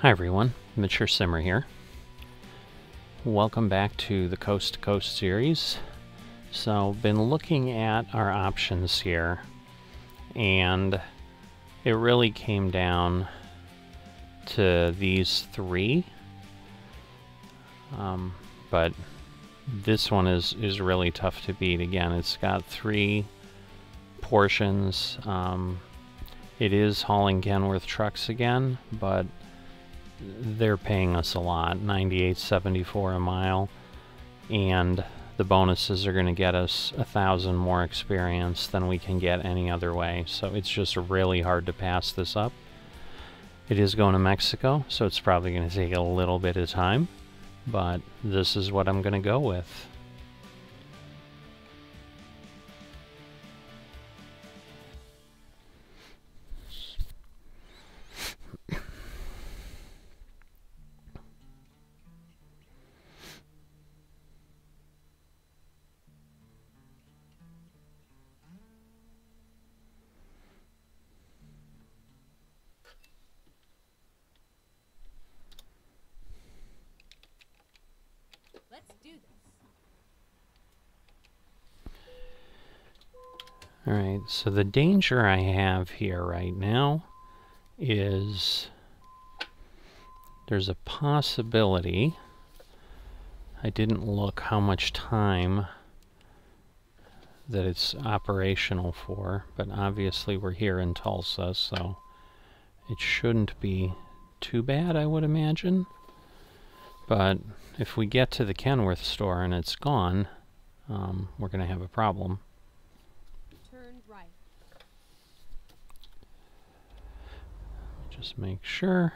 Hi everyone, Mature Simmer here. Welcome back to the Coast to Coast series. So, been looking at our options here, and it really came down to these three. But this one is really tough to beat. Again, it's got three portions. It is hauling Kenworth trucks again, but they're paying us a lot, $98.74 a mile, and the bonuses are going to get us 1,000 more experience than we can get any other way. So it's just really hard to pass this up. It is going to Mexico, so it's probably going to take a little bit of time, but this is what I'm going to go with. Let's do this. Alright, so the danger I have here right now is there's a possibility, I didn't look how much time that it's operational for, but obviously we're here in Tulsa, so it shouldn't be too bad, I would imagine. But if we get to the Kenworth store and it's gone, we're going to have a problem. Turn right. Just make sure.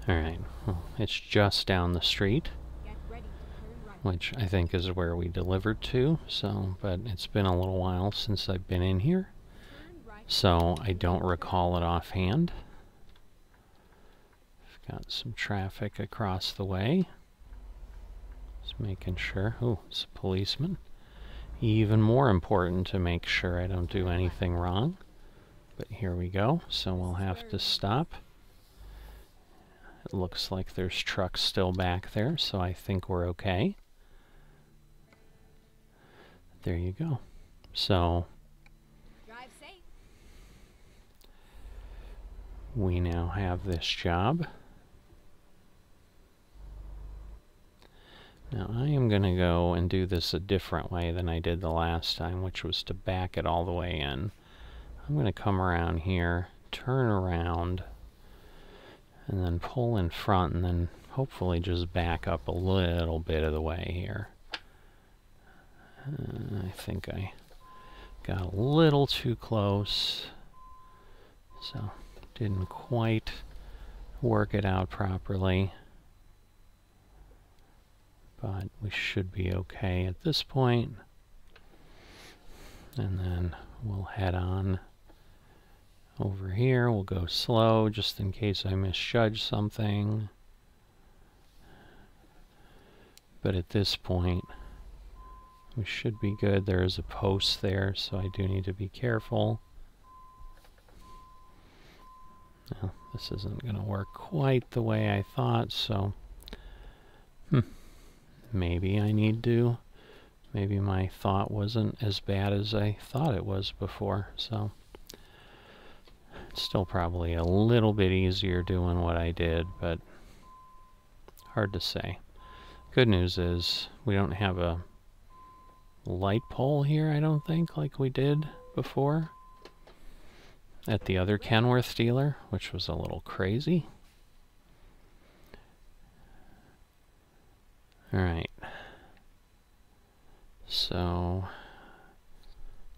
Alright, well, it's just down the street, Get ready to turn right. which I think is where we delivered to, so, but it's been a little while since I've been in here, Turn right. so I don't recall it offhand. Got some traffic across the way. Just making sure. Oh, it's a policeman. Even more important to make sure I don't do anything wrong. But here we go. So we'll have to stop. It looks like there's trucks still back there, so I think we're okay. There you go. So Drive safe. we now have this job. Now I am going to go and do this a different way than I did the last time, which was to back it all the way in. I'm going to come around here, turn around, and then pull in front, and then hopefully just back up a little bit of the way here. I think I got a little too close, so didn't quite work it out properly. But we should be okay at this point. And then we'll head on over here. We'll go slow just in case I misjudge something. But at this point, we should be good. There is a post there, so I do need to be careful. Now, this isn't going to work quite the way I thought, so maybe I need to. Maybe my thought wasn't as bad as I thought it was before, so it's still probably a little bit easier doing what I did, but hard to say. Good news is we don't have a light pole here, I don't think, like we did before at the other Kenworth dealer, which was a little crazy. Alright, so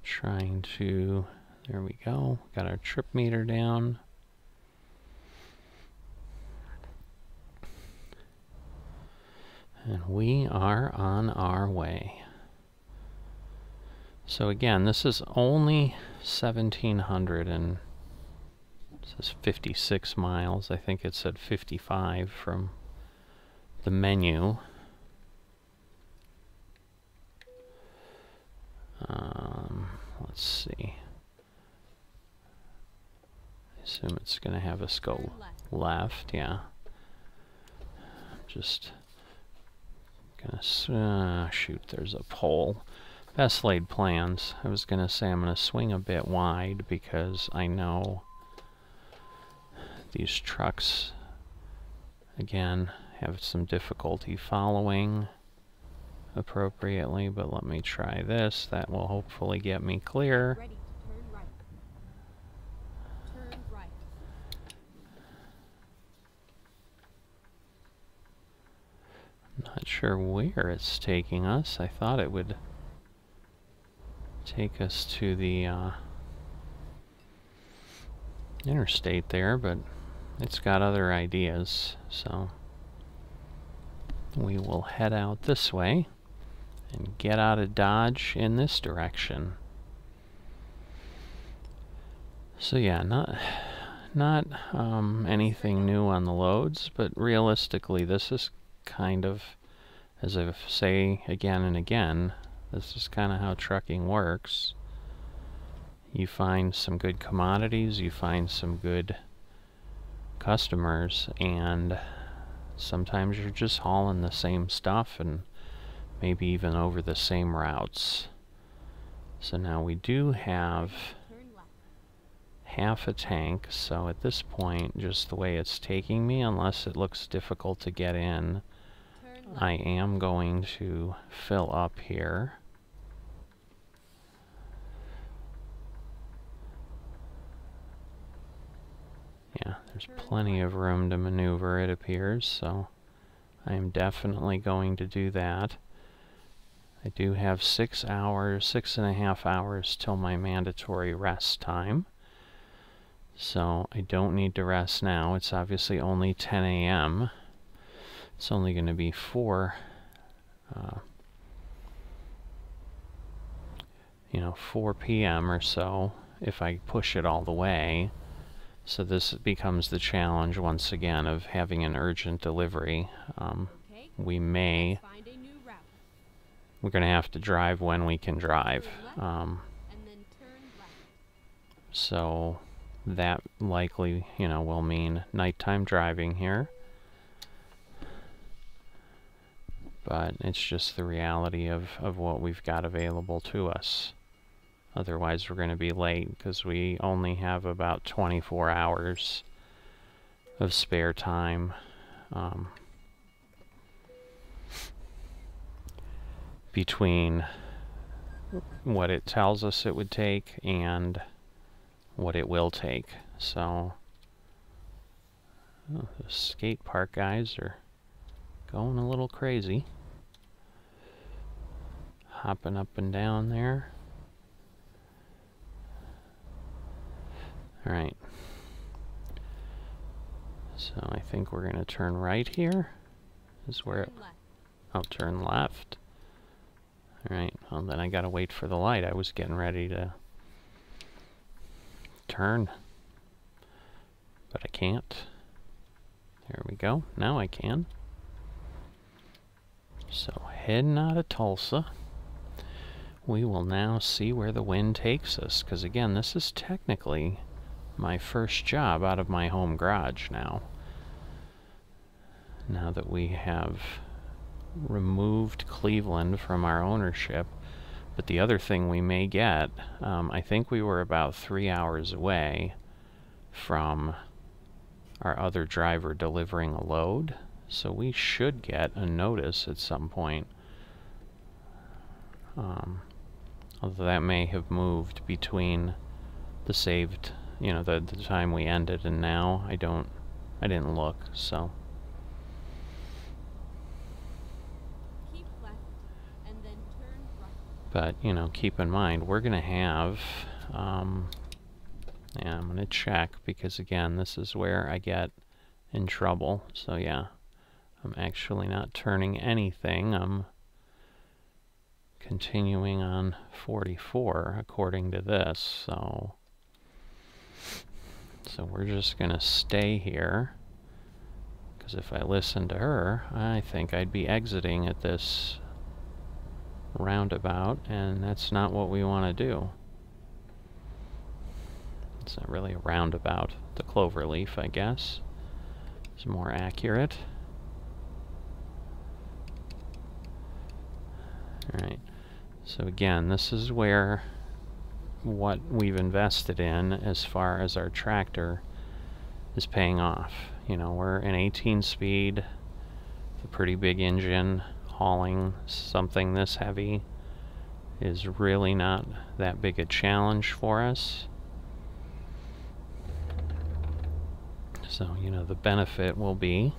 trying to, there we go, got our trip meter down. And we are on our way. So again, this is only 1,700 and it says 56 miles. I think it said 55 from the menu. Let's see. I Assume it's going to have us go Turn left. left, yeah. Just gonna shoot, there's a pole. Best laid plans. I was gonna say I'm gonna swing a bit wide because I know these trucks, again, have some difficulty following appropriately, but let me try this. That will hopefully get me clear. Ready to turn right. Turn right. Not sure where it's taking us. I thought it would take us to the interstate there, but it's got other ideas, so we will head out this way and get out of Dodge in this direction. So yeah, not anything new on the loads, but realistically this is kind of, as I say again and again, this is kind of how trucking works. You find some good commodities, you find some good customers, and sometimes you're just hauling the same stuff and maybe even over the same routes. So now we do have Turn left. half a tank, so at this point, just the way it's taking me, unless it looks difficult to get in, Turn left. I am going to fill up here. Yeah, there's plenty of room to maneuver, it appears, so I am definitely going to do that. I do have 6 hours, 6.5 hours till my mandatory rest time. So I don't need to rest now. It's obviously only 10 a.m. It's only going to be 4 p.m. or so if I push it all the way. So this becomes the challenge once again of having an urgent delivery. Okay. We may, Find a new route. we're going to have to drive when we can drive. Turn left. And then turn right. So that likely, will mean nighttime driving here. But it's just the reality of what we've got available to us. Otherwise we're going to be late because we only have about 24 hours of spare time. Between what it tells us it would take and what it will take. So the skate park guys are going a little crazy, hopping up and down there. Alright, so I think we're going to turn right here. Is where Turn left. I'll turn left. Alright, well then I gotta wait for the light. I was getting ready to turn, but I can't. There we go, now I can. So heading out of Tulsa, we will now see where the wind takes us, because again, this is technically my first job out of my home garage now. Now that we have removed Cleveland from our ownership. But the other thing we may get, I think we were about 3 hours away from our other driver delivering a load, so we should get a notice at some point. Although that may have moved between the saved, the time we ended and now. I didn't look, so. Keep left. And then turn right. But, keep in mind, we're going to have, yeah, I'm going to check, because again, this is where I get in trouble. So yeah, I'm actually not turning anything. I'm continuing on 44 according to this. So we're just going to stay here, because if I listen to her, I think I'd be exiting at this roundabout, and that's not what we want to do. It's not really a roundabout. the cloverleaf, I guess, is more accurate. Alright, so again, this is where what we've invested in as far as our tractor is paying off. You know, we're an 18 speed, a pretty big engine. Hauling something this heavy is really not that big a challenge for us. So, you know, the benefit will be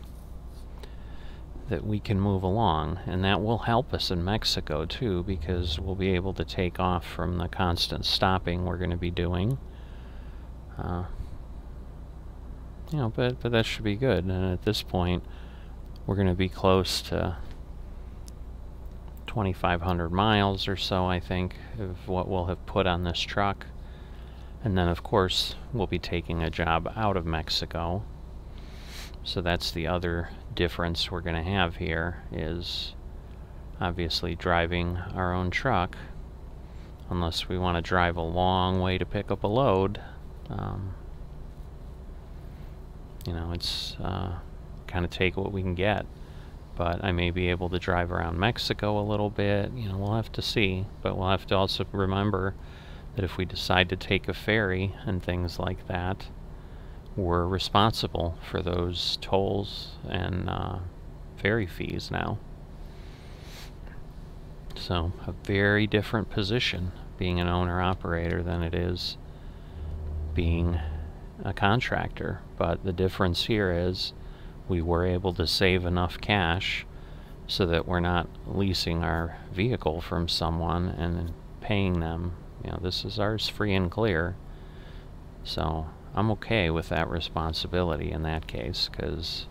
that we can move along, and that will help us in Mexico too, because we'll be able to take off from the constant stopping we're going to be doing. You know, but that should be good. And at this point, we're going to be close to 2,500 miles or so, I think, of what we'll have put on this truck. And then, of course, we'll be taking a job out of Mexico. So that's the other difference we're going to have here, is obviously driving our own truck, unless we want to drive a long way to pick up a load. You know, it's kind of take what we can get. But I may be able to drive around Mexico a little bit. You know, we'll have to see. But we'll have to also remember that if we decide to take a ferry and things like that, we're responsible for those tolls and ferry fees now. So a very different position being an owner-operator than it is being a contractor. But the difference here is we were able to save enough cash so that we're not leasing our vehicle from someone and paying them. You know, this is ours free and clear. So I'm okay with that responsibility in that case, because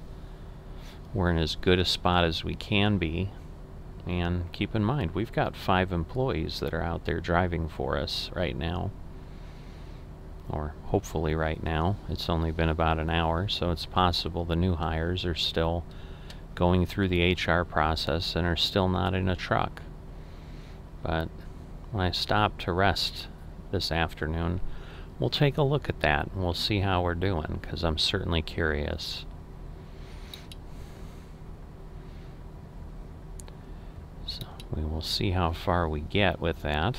we're in as good a spot as we can be. And keep in mind, we've got 5 employees that are out there driving for us right now. Or hopefully right now. It's only been about an hour, so it's possible the new hires are still going through the HR process and are still not in a truck. But when I stop to rest this afternoon, we'll take a look at that and we'll see how we're doing, because I'm certainly curious. So we will see how far we get with that.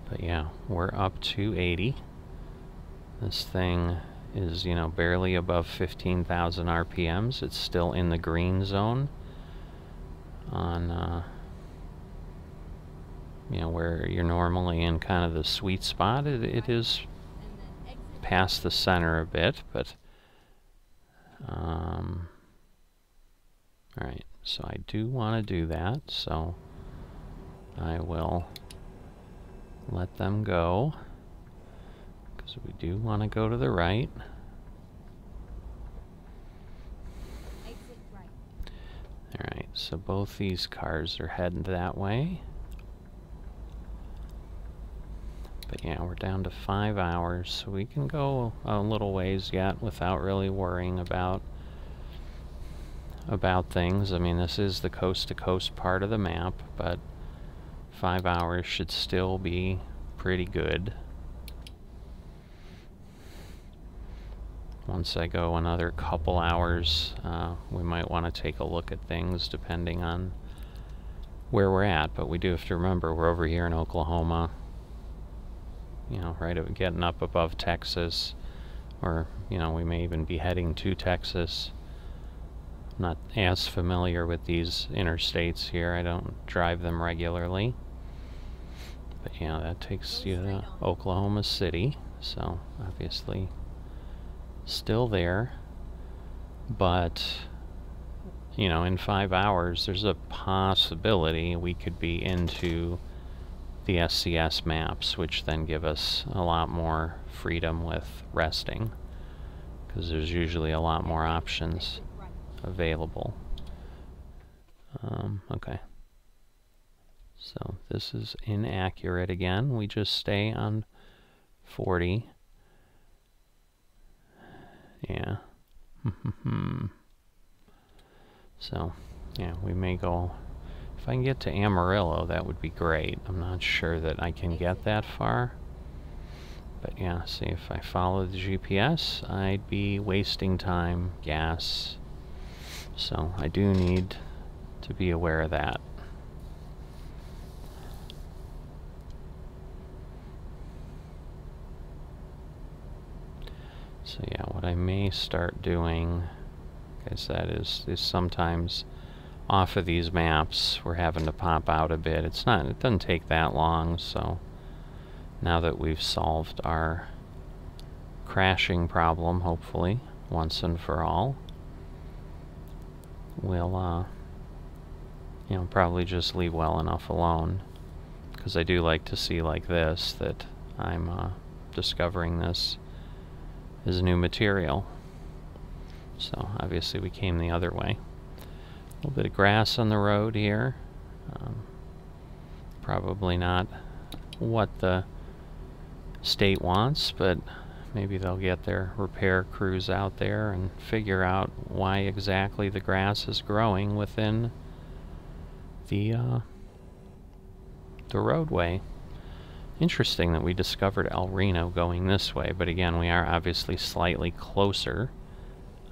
But yeah, we're up to 80. This thing is, you know, barely above 15,000 RPMs. It's still in the green zone on, you know, where you're normally in kind of the sweet spot. It is past the center a bit, but alright, so I do want to do that, so I will let them go, because we do want to go to the right. Exit right. Alright, so both these cars are heading that way. But yeah, we're down to 5 hours, so we can go a little ways yet without really worrying about things. I mean, this is the coast-to-coast part of the map, but 5 hours should still be pretty good. Once I go another couple hours, we might want to take a look at things depending on where we're at, but we do have to remember we're over here in Oklahoma, you know, right, getting up above Texas, or, you know, we may even be heading to Texas. I'm not as familiar with these interstates here. I don't drive them regularly. But yeah, that takes you to Oklahoma City, so obviously still there. But, you know, in 5 hours, there's a possibility we could be into the SCS maps, which then give us a lot more freedom with resting, because there's usually a lot more options available. Okay. So this is inaccurate again. We just stay on 40. Yeah. So, yeah, we may go... If I can get to Amarillo, that would be great. I'm not sure that I can get that far. But yeah, see, if I follow the GPS, I'd be wasting time, gas. So I do need to be aware of that. So yeah, what I may start doing, like I said, is sometimes off of these maps we're having to pop out a bit. It doesn't take that long, so now that we've solved our crashing problem, hopefully, once and for all, we'll you know, probably just leave well enough alone, because I do like to see like this that I'm discovering this is new material. So obviously we came the other way. A little bit of grass on the road here. Probably not what the state wants, but maybe they'll get their repair crews out there and figure out why exactly the grass is growing within the roadway. Interesting that we discovered El Reno going this way, but again, we are obviously slightly closer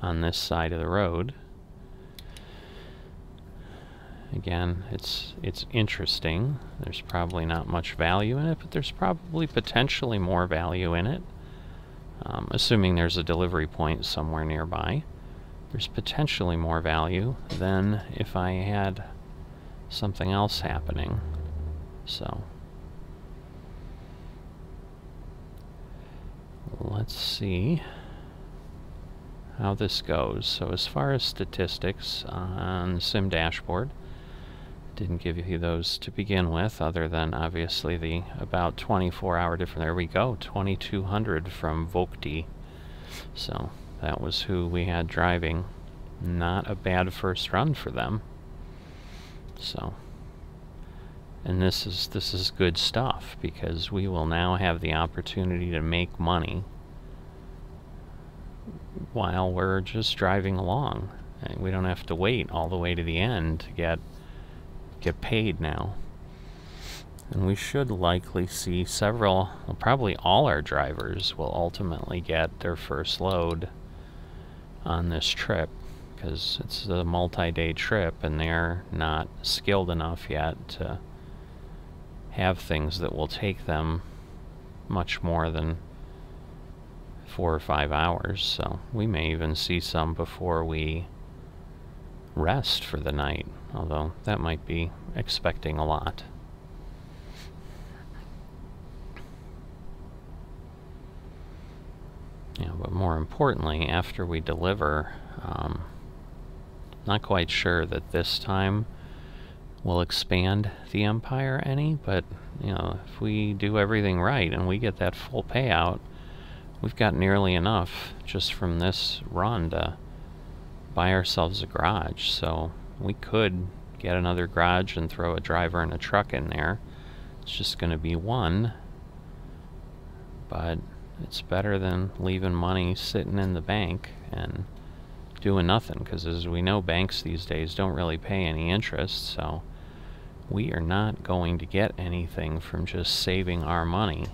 on this side of the road. Again, it's interesting. There's probably not much value in it, but there's probably potentially more value in it. Assuming there's a delivery point somewhere nearby, there's potentially more value than if I had something else happening. So let's see how this goes. So as far as statistics on the sim dashboard, didn't give you those to begin with, other than obviously the about 24-hour difference. There we go, 2200 from Vokti. So that was who we had driving. Not a bad first run for them. So, and this is good stuff, because we will now have the opportunity to make money while we're just driving along. And we don't have to wait all the way to the end to get paid now. And we should likely see several, well, probably all our drivers will ultimately get their first load on this trip, because it's a multi-day trip and they're not skilled enough yet to have things that will take them much more than 4 or 5 hours. So we may even see some before we rest for the night, although that might be expecting a lot. Yeah, but more importantly, after we deliver, not quite sure that this time we'll expand the empire any, but you know, if we do everything right and we get that full payout, we've got nearly enough just from this run to buy ourselves a garage. So we could get another garage and throw a driver and a truck in there. It's just going to be one, but it's better than leaving money sitting in the bank and doing nothing, because as we know, banks these days don't really pay any interest, so we are not going to get anything from just saving our money.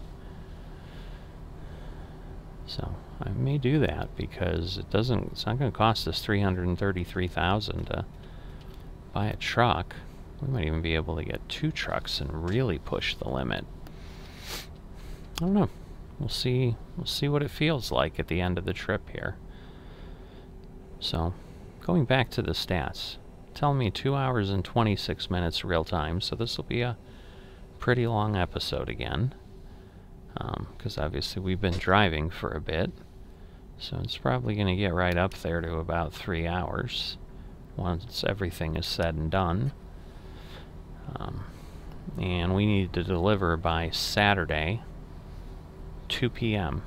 So I may do that, because it's not going to cost us $333,000 to buy a truck. We might even be able to get 2 trucks and really push the limit. I don't know. We'll see what it feels like at the end of the trip here. So, going back to the stats, telling me 2 hours and 26 minutes real time, so this will be a pretty long episode again, because obviously we've been driving for a bit, so it's probably going to get right up there to about 3 hours once everything is said and done. And we need to deliver by Saturday 2 p.m.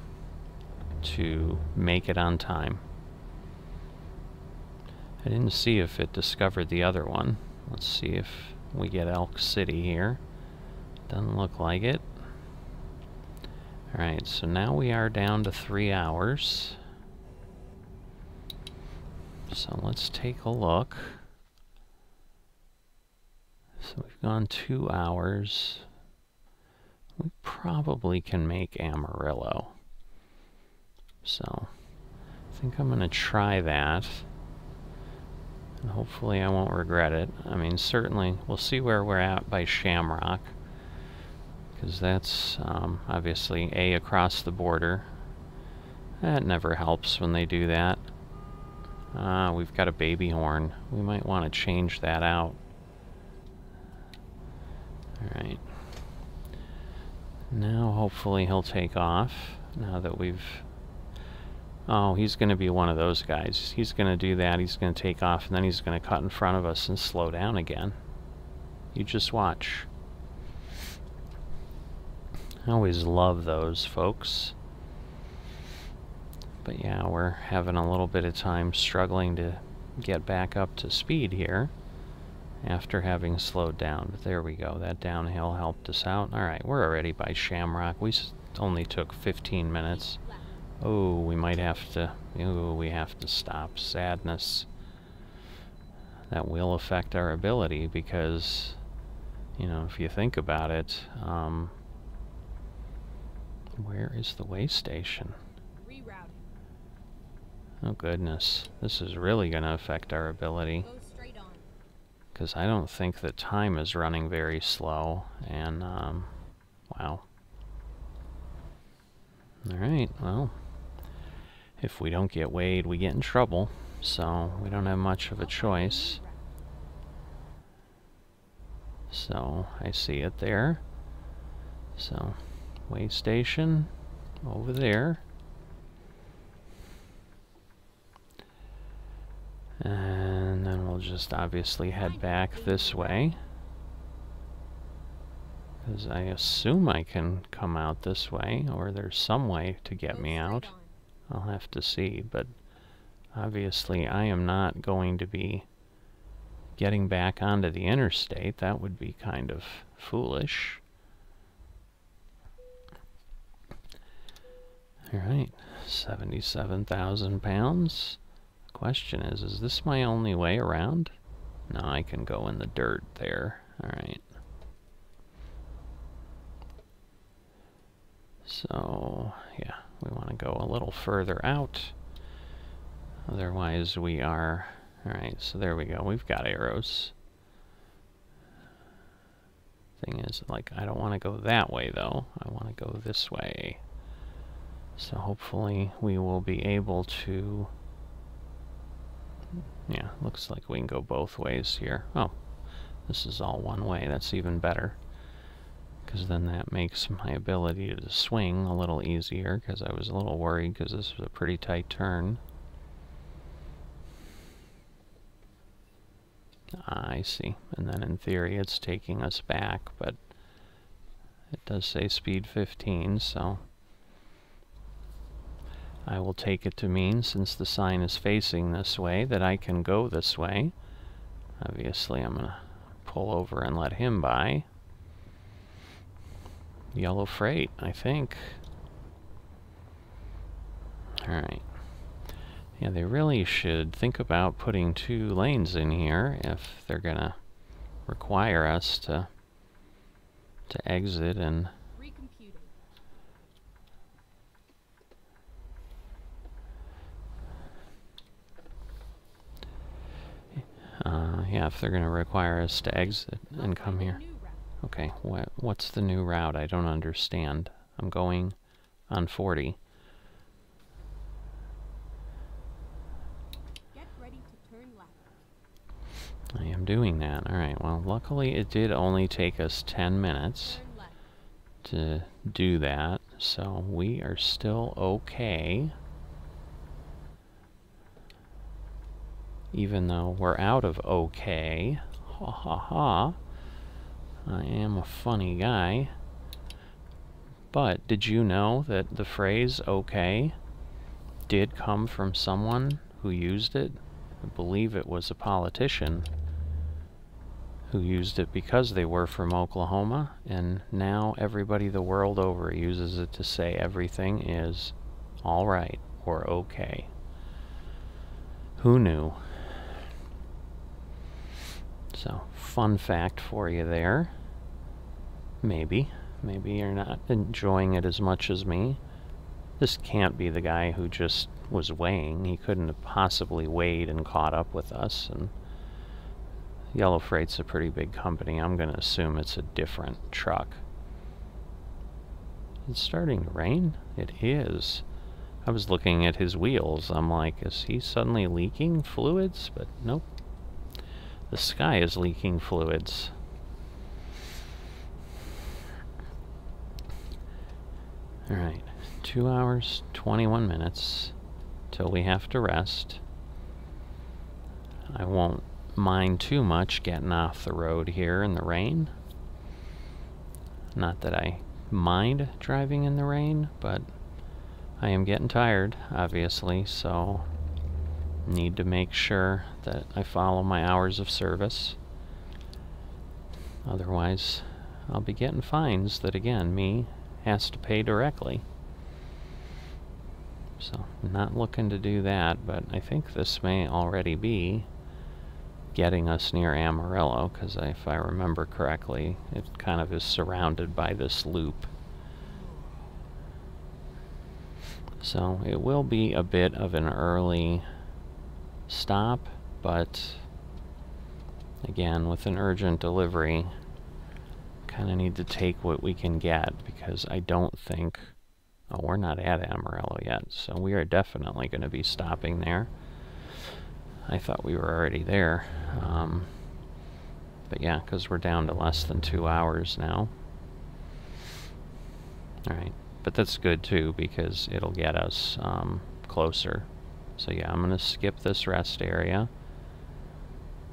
to make it on time. I didn't see if it discovered the other one. Let's see if we get Elk City here. Doesn't look like it. Alright, so now we are down to 3 hours. So let's take a look. So we've gone 2 hours. we probably can make Amarillo. So I think I'm going to try that. And hopefully I won't regret it. I mean, certainly we'll see where we're at by Shamrock, because that's obviously A, across the border. That never helps when they do that. We've got a baby horn. We might want to change that out. Alright. Now hopefully he'll take off, now that we've... Oh, he's going to be one of those guys. He's going to do that, he's going to take off, and then he's going to cut in front of us and slow down again. You just watch. I always love those, folks. But yeah, we're having a little bit of time struggling to get back up to speed here after having slowed down. But there we go, that downhill helped us out. Alright, we're already by Shamrock. We only took 15 minutes. Oh, we might have to... Oh, we have to stop. Sadness. That will affect our ability because, you know, if you think about it, where is the way station? Oh goodness, this is really going to affect our ability. Because I don't think the time is running very slow, and, wow. Alright, well, if we don't get weighed, we get in trouble, so we don't have much of a choice. So, I see it there. So, weigh station, over there. And then we'll just obviously head back this way, because I assume I can come out this way, or there's some way to get me out. I'll have to see, but obviously I am not going to be getting back onto the interstate. That would be kind of foolish. Alright, 77,000 pounds. Question is this my only way around? No, I can go in the dirt there. Alright. So, yeah, we want to go a little further out. Otherwise we are... Alright, so there we go. We've got arrows. Thing is, like, I don't want to go that way, though. I want to go this way. So hopefully we will be able to... Yeah, looks like we can go both ways here. Oh, this is all one way. That's even better, because then that makes my ability to swing a little easier, because I was a little worried because this was a pretty tight turn. I see. And then in theory it's taking us back, but it does say speed 15, so I will take it to mean, since the sign is facing this way, that I can go this way. Obviously I'm going to pull over and let him by. Yellow freight, I think. Alright. Yeah, they really should think about putting 2 lanes in here if they're going to require us to exit and... yeah, if they're going to require us to exit and come here. Okay, what's the new route? I don't understand. I'm going on 40. Get ready to turn left. I am doing that. Alright, well, luckily it did only take us 10 minutes to do that, so we are still okay. Even though we're out of okay. Ha ha ha. I am a funny guy. But did you know that the phrase okay did come from someone who used it? I believe it was a politician who used it because they were from Oklahoma, and now everybody the world over uses it to say everything is alright or okay. Who knew? So, fun fact for you there. Maybe. Maybe you're not enjoying it as much as me. This can't be the guy who just was weighing. He couldn't have possibly weighed and caught up with us. And Yellow Freight's a pretty big company. I'm going to assume it's a different truck. It's starting to rain? It is. I was looking at his wheels. I'm like, is he suddenly leaking fluids? But nope. The sky is leaking fluids. Alright, 2 hours, 21 minutes till we have to rest. I won't mind too much getting off the road here in the rain. Not that I mind driving in the rain, but I am getting tired, obviously, so need to make sure that I follow my hours of service. Otherwise, I'll be getting fines that, again, me has to pay directly. So, not looking to do that, but I think this may already be getting us near Amarillo, because if I remember correctly, it kind of is surrounded by this loop. So, it will be a bit of an early stop, but again, with an urgent delivery, kind of need to take what we can get, because I don't think... Oh, we're not at Amarillo yet, so we are definitely going to be stopping there. I thought we were already there. But yeah, because we're down to less than 2 hours now. Alright, but that's good too, because it'll get us closer. So yeah, I'm going to skip this rest area.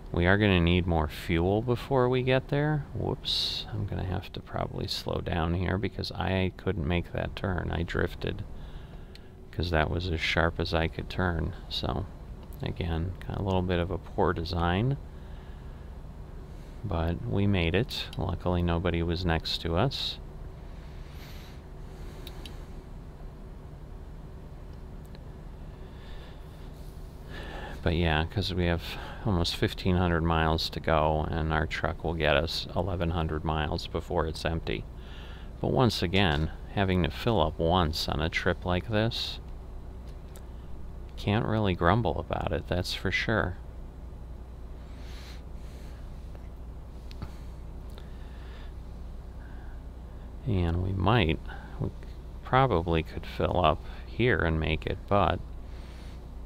We are going to need more fuel before we get there. Whoops, I'm going to have to probably slow down here because I couldn't make that turn. I drifted because that was as sharp as I could turn. So, again, got a little bit of a poor design. But we made it. Luckily, nobody was next to us. But yeah, because we have almost 1,500 miles to go, and our truck will get us 1,100 miles before it's empty. But once again, having to fill up once on a trip like this, can't really grumble about it, that's for sure. And we probably could fill up here and make it, but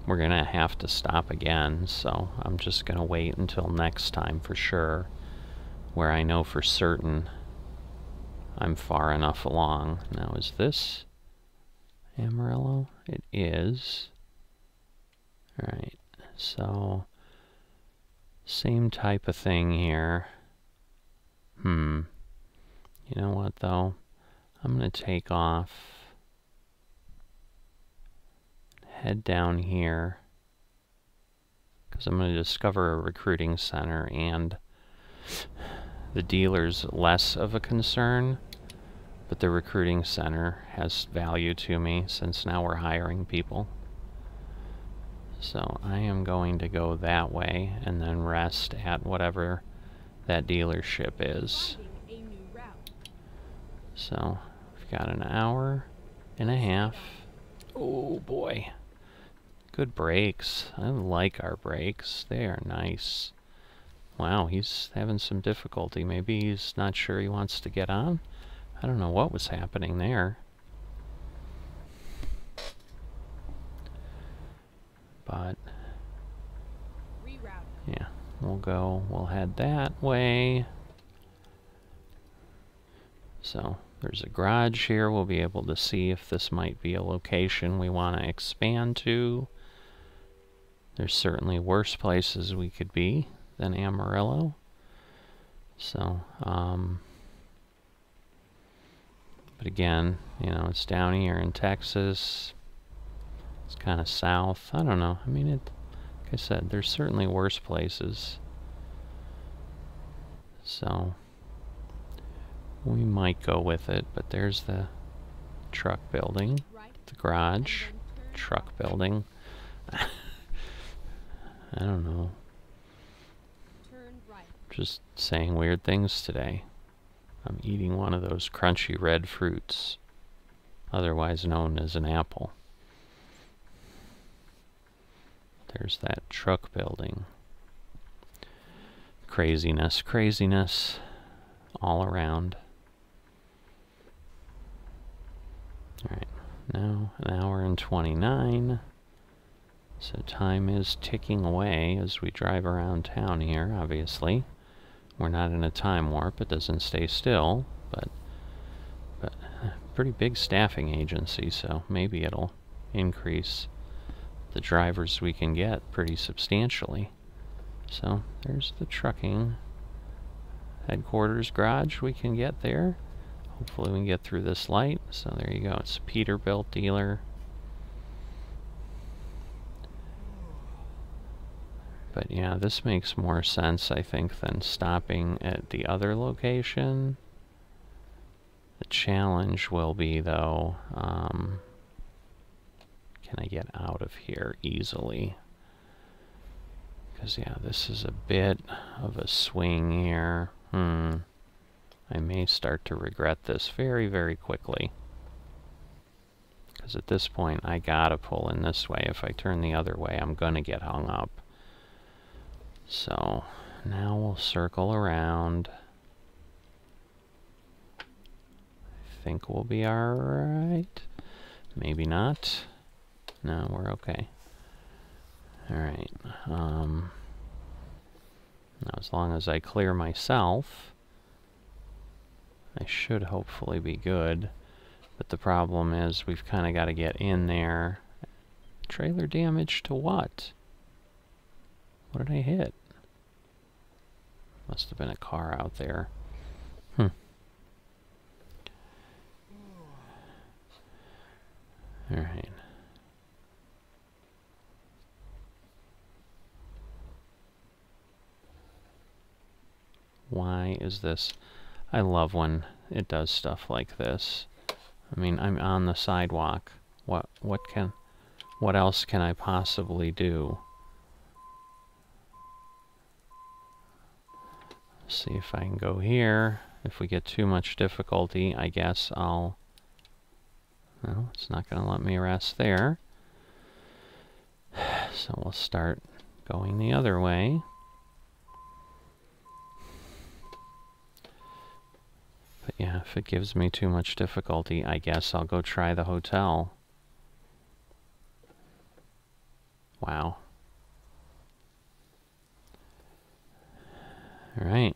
we're going to have to stop again, so I'm just going to wait until next time for sure, where I know for certain I'm far enough along. Now, is this Amarillo? It is. Alright, so same type of thing here. You know what, though? I'm going to take off, head down here, because I'm going to discover a recruiting center, and the dealer's less of a concern, but the recruiting center has value to me since now we're hiring people. So I am going to go that way and then rest at whatever that dealership is. So we've got an hour and a half. Oh boy. Good brakes. I like our brakes. They are nice. Wow, he's having some difficulty. Maybe he's not sure he wants to get on. I don't know what was happening there. But yeah, we'll head that way. So there's a garage here. We'll be able to see if this might be a location we want to expand to. There's certainly worse places we could be than Amarillo. So, but again, you know, it's down here in Texas. It's kind of south. I don't know. I mean, like I said, there's certainly worse places. So, we might go with it, but there's the truck building, the garage, truck building. I don't know. Just saying weird things today. I'm eating one of those crunchy red fruits, otherwise known as an apple. There's that truck building. Craziness, craziness all around. Alright, now an hour and 29. So time is ticking away as we drive around town here, obviously. We're not in a time warp, it doesn't stay still, but pretty big staffing agency, so maybe it'll increase the drivers we can get pretty substantially. So there's the trucking headquarters garage we can get there. Hopefully we can get through this light. So there you go, it's a Peterbilt dealer. But yeah, this makes more sense, I think, than stopping at the other location. The challenge will be, though, can I get out of here easily? Because, yeah, this is a bit of a swing here. I may start to regret this very, very quickly. Because at this point, I gotta pull in this way. If I turn the other way, I'm gonna get hung up. So now we'll circle around. I think we'll be alright. Maybe not. No, we're okay. Alright. Now as long as I clear myself, I should hopefully be good. But the problem is we've kind of got to get in there. Trailer damage to what? What did I hit? Must have been a car out there. Alright. Why is this? I love when it does stuff like this. I mean, I'm on the sidewalk. What else can I possibly do? See if I can go here. If we get too much difficulty, I guess I'll... No, it's not going to let me rest there. So we'll start going the other way. But yeah, if it gives me too much difficulty, I guess I'll go try the hotel. Wow. Alright.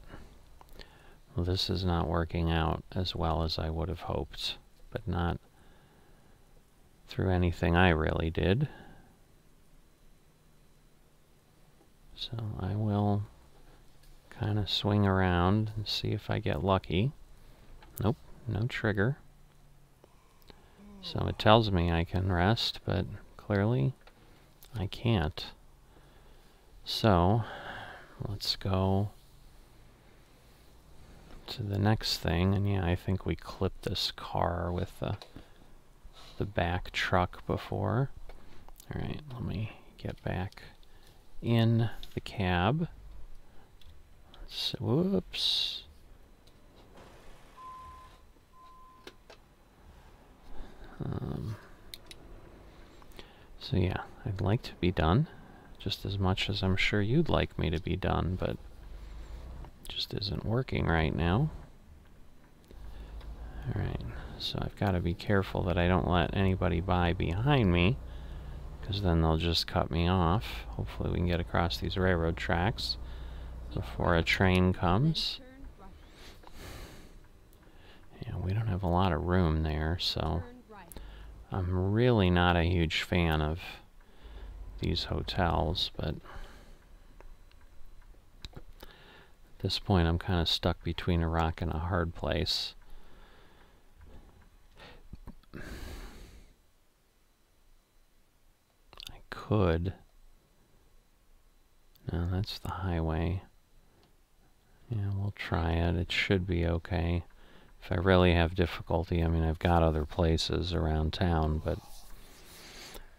Well, this is not working out as well as I would have hoped, but not through anything I really did. So I will kind of swing around and see if I get lucky. Nope, no trigger. So it tells me I can rest, but clearly I can't. So let's go to the next thing, and yeah, I think we clipped this car with the back truck before. Alright, let me get back in the cab. Whoops. So yeah, I'd like to be done, just as much as I'm sure you'd like me to be done, but it just isn't working right now. Alright, so I've got to be careful that I don't let anybody by behind me, because then they'll just cut me off. Hopefully we can get across these railroad tracks before a train comes. Yeah, we don't have a lot of room there, so I'm really not a huge fan of these hotels, but at this point I'm kind of stuck between a rock and a hard place. I could. No, that's the highway. Yeah, we'll try it. It should be okay. If I really have difficulty, I mean, I've got other places around town, but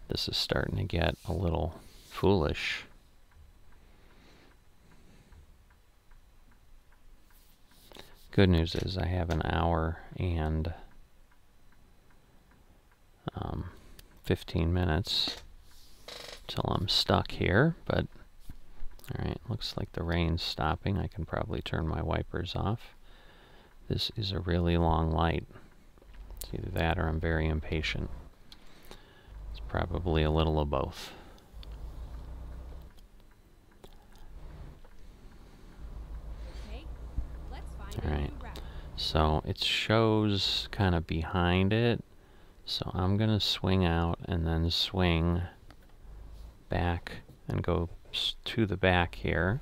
this is starting to get a little foolish. Good news is I have an hour and 15 minutes till I'm stuck here, but alright, looks like the rain's stopping. I can probably turn my wipers off. This is a really long light. It's either that or I'm very impatient. It's probably a little of both. Okay, let's find a Alright, new route. so it shows kind of behind it. So I'm going to swing out and then swing back and go to the back here,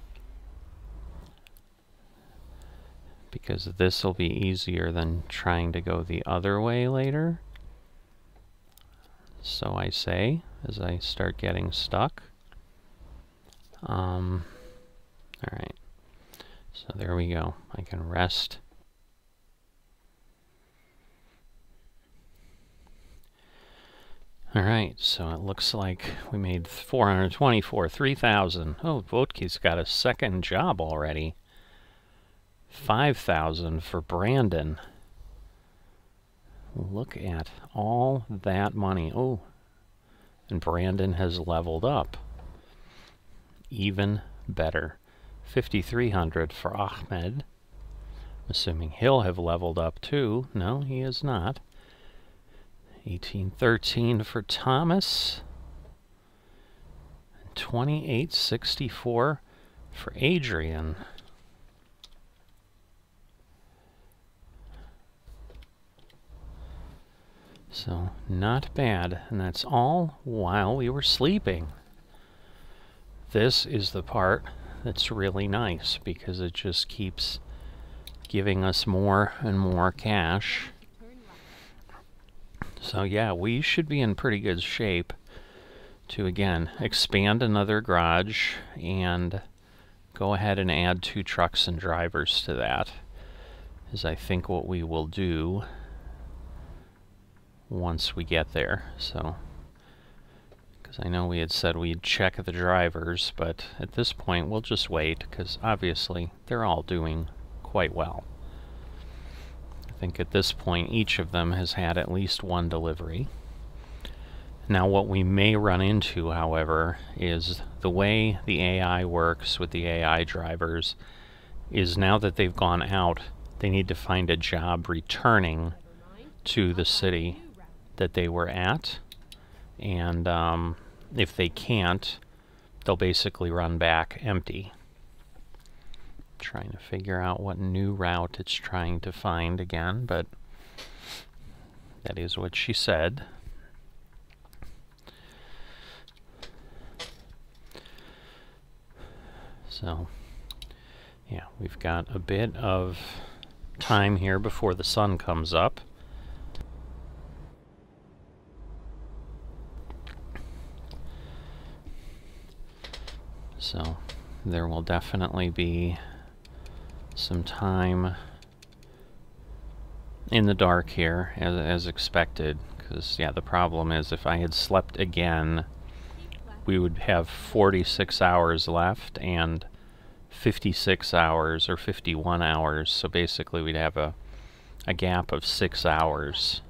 because this will be easier than trying to go the other way later. So I say, as I start getting stuck. Alright, so there we go. I can rest. Alright, so it looks like we made 424, 3,000. Oh, Votke's got a second job already. 5,000 for Brandon. Look at all that money. Oh, and Brandon has leveled up. Even better. 5,300 for Ahmed. I'm assuming he'll have leveled up too. No, he is not. 1813 for Thomas. 2864 for Adrian. So, not bad. And that's all while we were sleeping. This is the part that's really nice, because it just keeps giving us more and more cash. So yeah, we should be in pretty good shape to, again, expand another garage and go ahead and add 2 trucks and drivers to that, is I think what we will do once we get there. So, because I know we had said we'd check the drivers, but at this point we'll just wait, because obviously they're all doing quite well. I think at this point each of them has had at least 1 delivery. Now what we may run into, however, is the way the AI works with the AI drivers is, now that they've gone out, they need to find a job returning to the city that they were at, and if they can't, they'll basically run back empty. Trying to figure out what new route it's trying to find again, but that is what she said. So yeah, we've got a bit of time here before the sun comes up. So there will definitely be some time in the dark here, as expected, because yeah, the problem is if I had slept again, we would have 46 hours left and 56 hours or 51 hours, so basically we'd have a gap of 6 hours,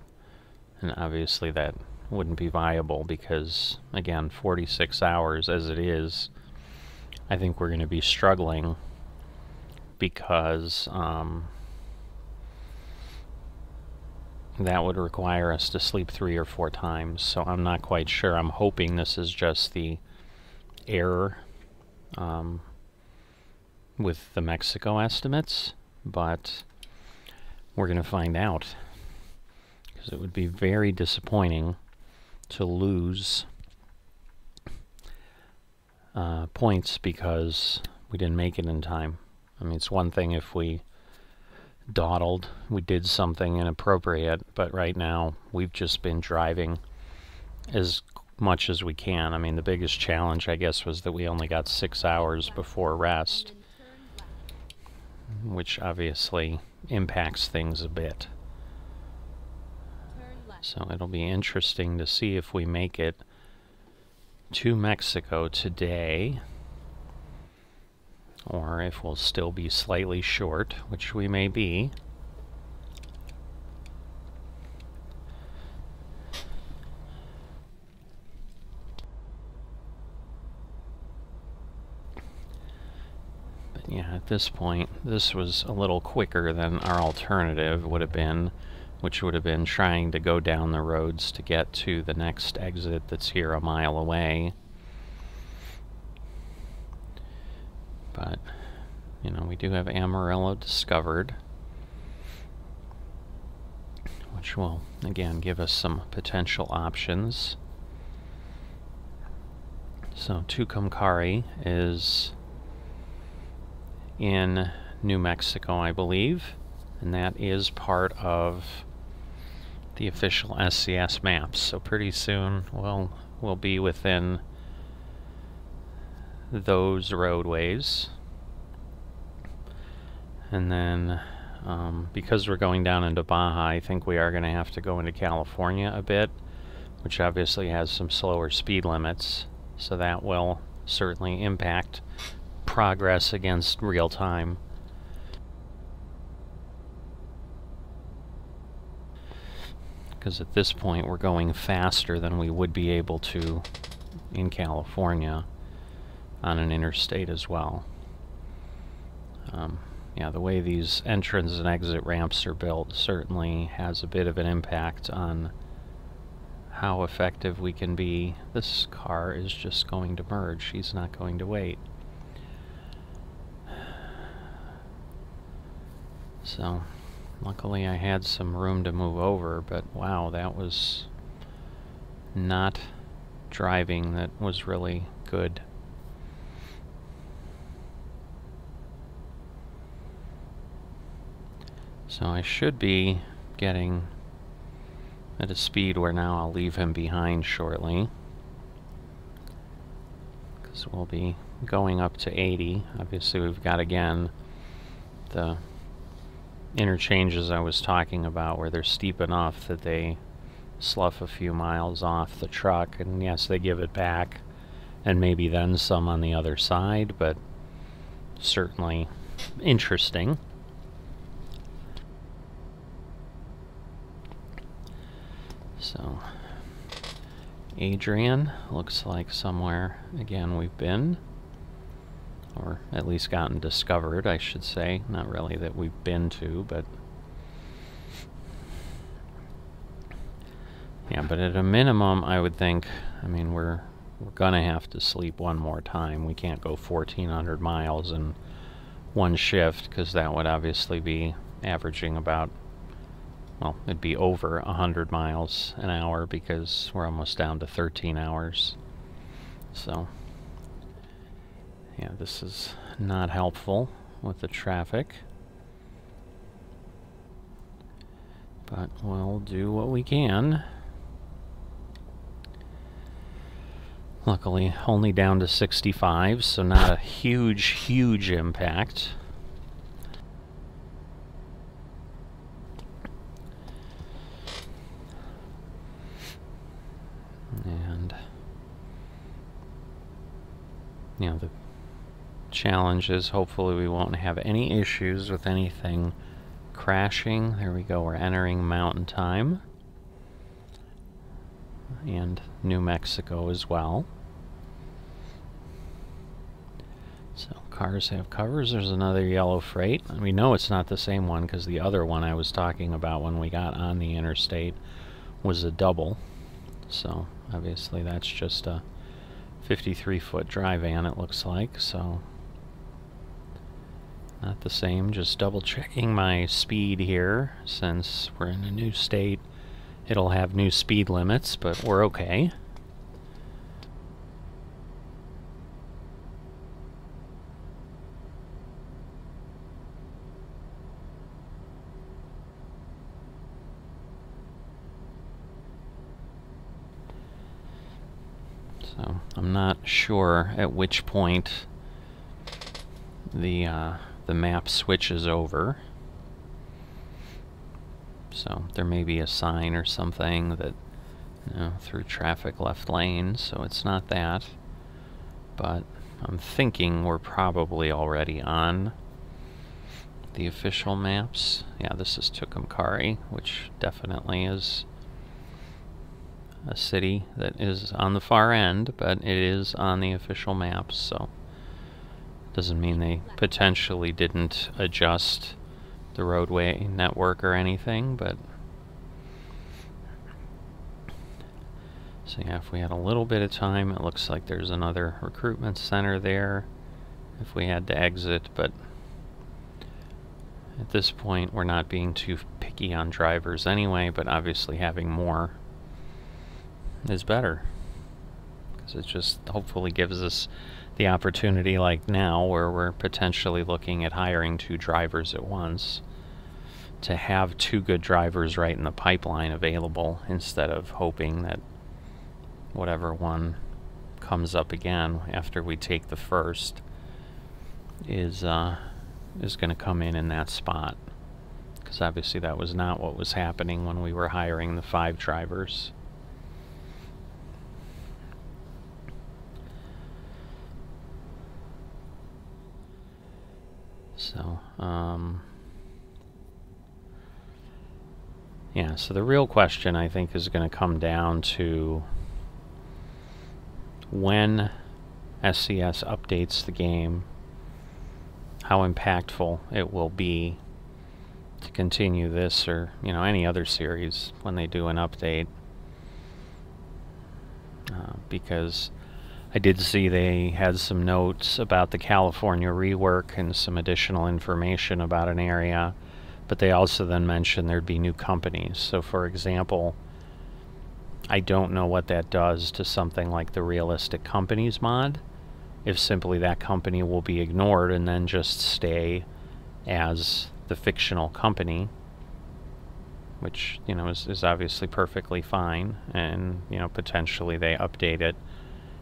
and obviously that wouldn't be viable, because again, 46 hours as it is, I think we're going to be struggling, because that would require us to sleep 3 or 4 times, so I'm not quite sure. I'm hoping this is just the error with the Mexico estimates, but we're going to find out, because it would be very disappointing to lose points because we didn't make it in time. I mean, it's one thing if we dawdled, we did something inappropriate, but right now we've just been driving as much as we can. I mean, the biggest challenge, I guess, was that we only got 6 hours before rest, which obviously impacts things a bit. So it'll be interesting to see if we make it to Mexico today. or if we'll still be slightly short, which we may be. But yeah, at this point, this was a little quicker than our alternative would have been, which would have been trying to go down the roads to get to the next exit that's here a mile away. But, you know, we do have Amarillo discovered, which will, again, give us some potential options. So Tucumcari is in New Mexico, I believe, and that is part of the official SCS maps. So pretty soon we'll be within those roadways. And then because we're going down into Baja, I think we are going to have to go into California a bit, which obviously has some slower speed limits, so that will certainly impact progress against real time. Because at this point we're going faster than we would be able to in California on an interstate as well. Yeah, the way these entrance and exit ramps are built certainly has a bit of an impact on how effective we can be. This car is just going to merge. She's not going to wait. So, luckily I had some room to move over, but wow, that was not driving that was really good. So I should be getting at a speed where now I'll leave him behind shortly, because we'll be going up to 80. Obviously we've got, again, the interchanges I was talking about where they're steep enough that they slough a few miles off the truck, and yes, they give it back and maybe then some on the other side, but certainly interesting. So Adrian looks like somewhere again we've been, or at least gotten discovered, I should say. Not really that we've been to, but yeah, but at a minimum I would think, I mean, we're gonna have to sleep one more time. We can't go 1,400 miles in one shift, because that would obviously be averaging about, well, it'd be over 100 miles an hour, because we're almost down to 13 hours. So yeah, this is not helpful with the traffic, but we'll do what we can. Luckily, only down to 65, so not a huge impact. And, you know, the challenge is hopefully we won't have any issues with anything crashing. There we go, we're entering mountain time. And New Mexico as well. So cars have covers. There's another yellow freight. And we know it's not the same one because the other one I was talking about when we got on the interstate was a double. So obviously that's just a 53-foot dry van, it looks like. So not the same. Just double checking my speed here, since we're in a new state. It'll have new speed limits, but we're okay. So I'm not sure at which point the map switches over. So there may be a sign or something that, you know, through traffic left lane, so it's not that. But I'm thinking we're probably already on the official maps. Yeah, this is Tucumcari, which definitely is a city that is on the far end, but it is on the official maps, so doesn't mean they potentially didn't adjust the roadway network or anything, but so yeah, if we had a little bit of time, it looks like there's another recruitment center there if we had to exit, but at this point we're not being too picky on drivers anyway, but obviously having more is better, because it just hopefully gives us the opportunity, like now where we're potentially looking at hiring 2 drivers at once, to have 2 good drivers right in the pipeline available instead of hoping that whatever one comes up again after we take the first is going to come in that spot, because obviously that was not what was happening when we were hiring the 5 drivers. So yeah, so the real question I think is going to come down to when SCS updates the game, how impactful it will be to continue this or, you know, any other series when they do an update. Because I did see they had some notes about the California rework and some additional information about an area, but they also then mentioned there'd be new companies. So for example, I don't know what that does to something like the Realistic Companies mod, if simply that company will be ignored and then just stay as the fictional company, which, you know, is obviously perfectly fine, and, you know, potentially they update it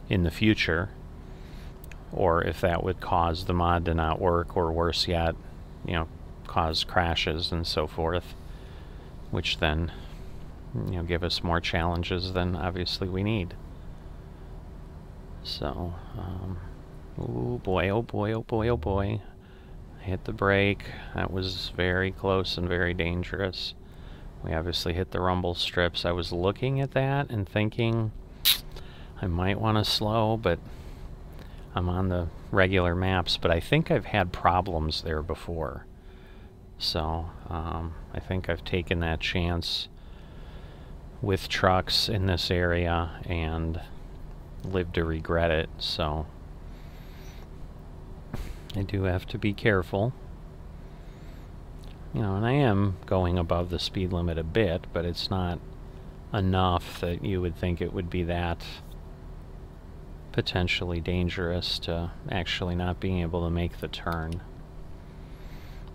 in the future, or if that would cause the mod to not work, or worse yet, you know, cause crashes and so forth, which then, you know, give us more challenges than obviously we need. So, oh boy, oh boy, oh boy, oh boy. I hit the brake. That was very close and very dangerous. We obviously hit the rumble strips. I was looking at that and thinking I might want to slow, but I'm on the regular maps, but I think I've had problems there before. So, I think I've taken that chance with trucks in this area and lived to regret it, so I do have to be careful. You know, and I am going above the speed limit a bit, but it's not enough that you would think it would be that potentially dangerous to actually not being able to make the turn.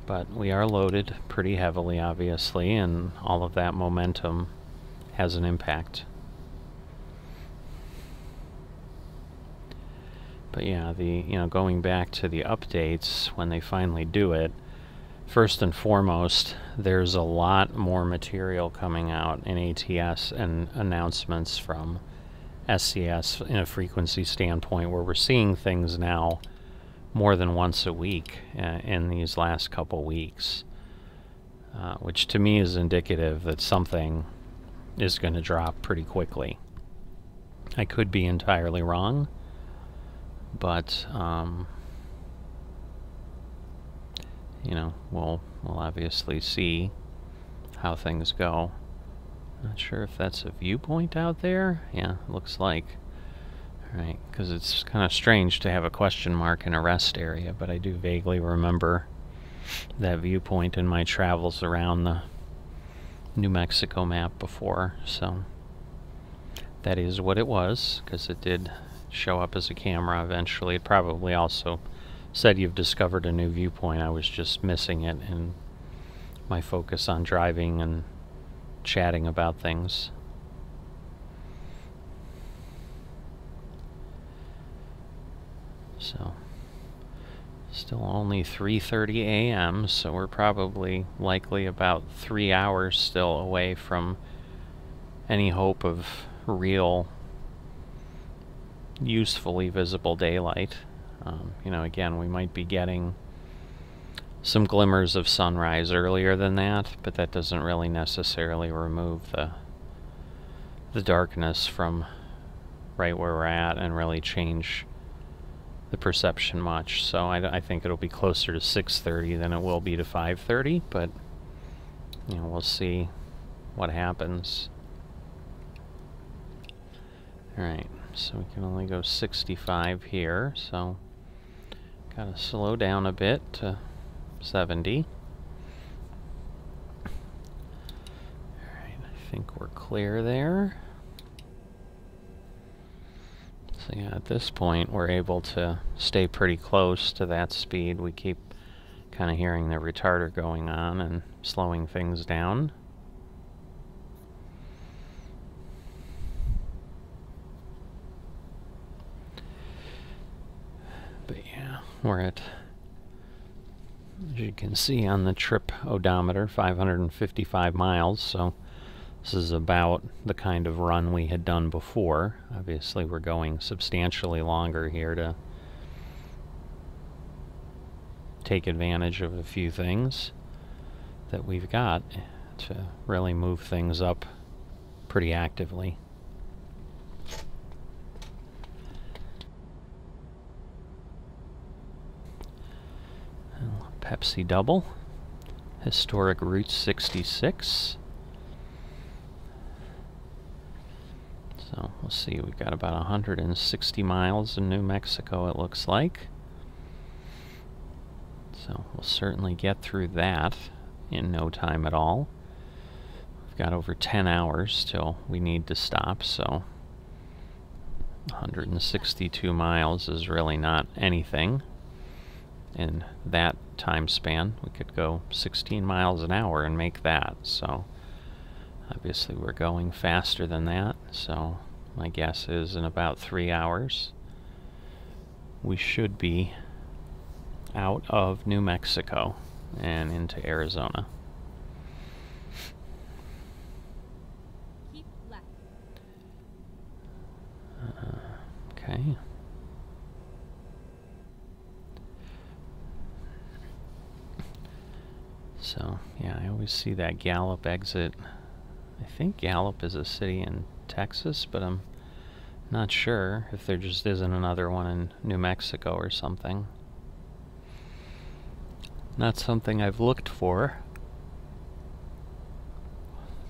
But we are loaded pretty heavily, obviously, and all of that momentum has an impact. But yeah, going back to the updates, when they finally do it, first and foremost, there's a lot more material coming out in ATS and announcements from SCS in a frequency standpoint, where we're seeing things now more than once a week in these last couple weeks, which to me is indicative that something is going to drop pretty quickly. I could be entirely wrong, but you know, we'll obviously see how things go. Not sure if that's a viewpoint out there. Yeah, looks like. Alright, because it's kind of strange to have a question mark in a rest area, but I do vaguely remember that viewpoint in my travels around the New Mexico map before, so that is what it was, because it did show up as a camera eventually. It probably also said you've discovered a new viewpoint. I was just missing it in my focus on driving and chatting about things. So, still only 3:30 a.m., so we're probably likely about 3 hours still away from any hope of real, usefully visible daylight. You know, again, we might be getting some glimmers of sunrise earlier than that, but that doesn't really necessarily remove the darkness from right where we're at and really change the perception much. So I think it'll be closer to 6:30 than it will be to 5:30, but you know, we'll see what happens. Alright, so we can only go 65 here, so gotta slow down a bit to 70. Alright, I think we're clear there. So yeah, at this point we're able to stay pretty close to that speed. We keep kind of hearing the retarder going on and slowing things down. But yeah, we're at, as you can see on the trip odometer, 555 miles, so this is about the kind of run we had done before. Obviously we're going substantially longer here to take advantage of a few things that we've got to really move things up pretty actively. Pepsi Double, Historic Route 66. So we'll see, we've got about 160 miles in New Mexico, it looks like. So we'll certainly get through that in no time at all. We've got over 10 hours till we need to stop, so 162 miles is really not anything. In that time span, we could go 16 miles an hour and make that, so obviously we're going faster than that, so my guess is in about 3 hours we should be out of New Mexico and into Arizona. Keep left. Okay. So, yeah, I always see that Gallup exit. I think Gallup is a city in Texas, but I'm not sure if there just isn't another one in New Mexico or something. Not something I've looked for.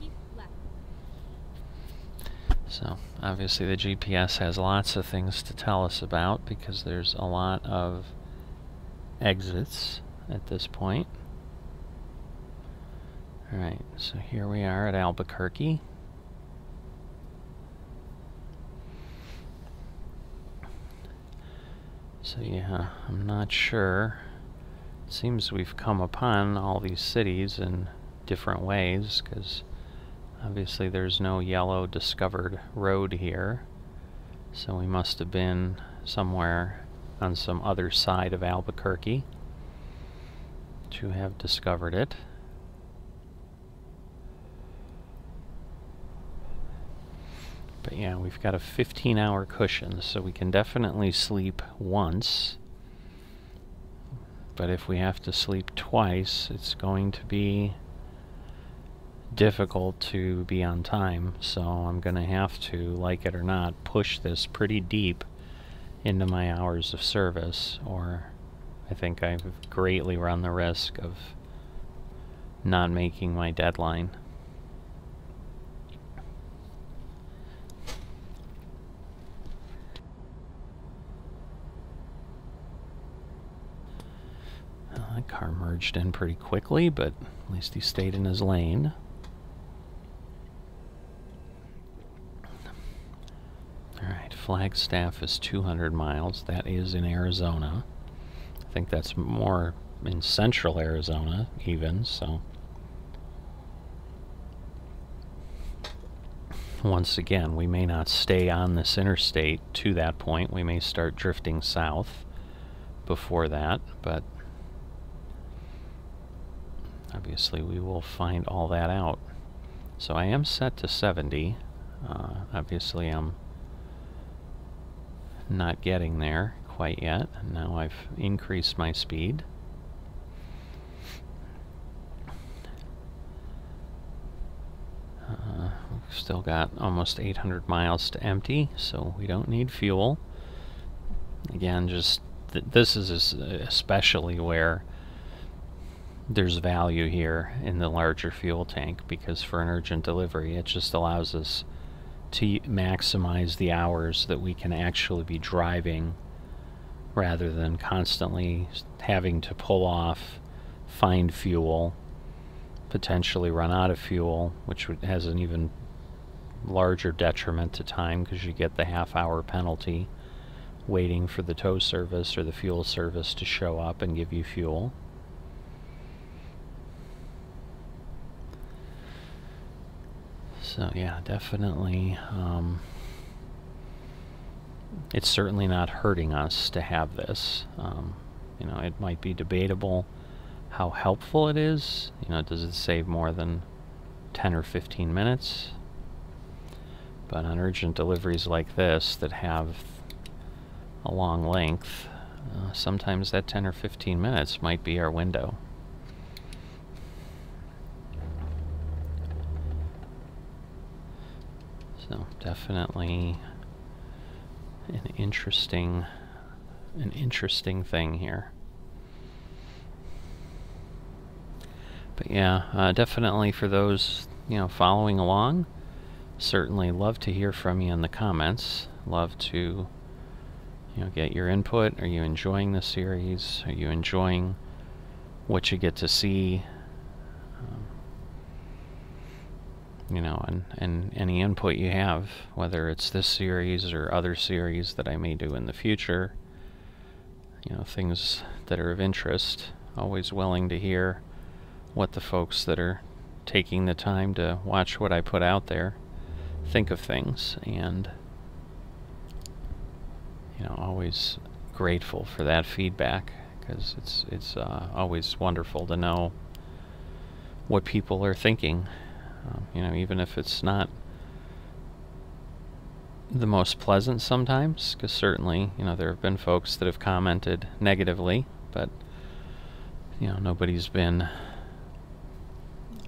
Keep left. So, obviously the GPS has lots of things to tell us about because there's a lot of exits at this point. Alright, so here we are at Albuquerque. So yeah, I'm not sure. It seems we've come upon all these cities in different ways, because obviously there's no yellow discovered road here. So we must have been somewhere on some other side of Albuquerque to have discovered it. But yeah, we've got a 15-hour cushion, so we can definitely sleep once. But if we have to sleep twice, it's going to be difficult to be on time. So I'm going to have to, like it or not, push this pretty deep into my hours of service, or I think I've greatly run the risk of not making my deadline. That car merged in pretty quickly, but at least he stayed in his lane. Alright, Flagstaff is 200 miles. That is in Arizona. I think that's more in central Arizona, even, so. Once again, we may not stay on this interstate to that point. We may start drifting south before that, but obviously we will find all that out. So I am set to 70. Obviously I'm not getting there quite yet, and now I've increased my speed. We've still got almost 800 miles to empty, so we don't need fuel. Again, just this is especially where there's value here in the larger fuel tank, because for an urgent delivery it just allows us to maximize the hours that we can actually be driving, rather than constantly having to pull off, find fuel, potentially run out of fuel, which has an even larger detriment to time, because you get the half-hour penalty waiting for the tow service or the fuel service to show up and give you fuel. So yeah, definitely, it's certainly not hurting us to have this. You know, it might be debatable how helpful it is. You know, does it save more than 10 or 15 minutes? But on urgent deliveries like this that have a long length, sometimes that 10 or 15 minutes might be our window. So definitely an interesting thing here. But yeah, definitely for those, you know, following along, certainly love to hear from you in the comments. Love to, you know, get your input. Are you enjoying the series? Are you enjoying what you get to see? You know, and any input you have, whether it's this series or other series that I may do in the future, you know, things that are of interest. Always willing to hear what the folks that are taking the time to watch what I put out there think of things, and you know, always grateful for that feedback, because it's always wonderful to know what people are thinking. You know, even if it's not the most pleasant sometimes, because certainly, you know, there have been folks that have commented negatively, but you know, nobody's been,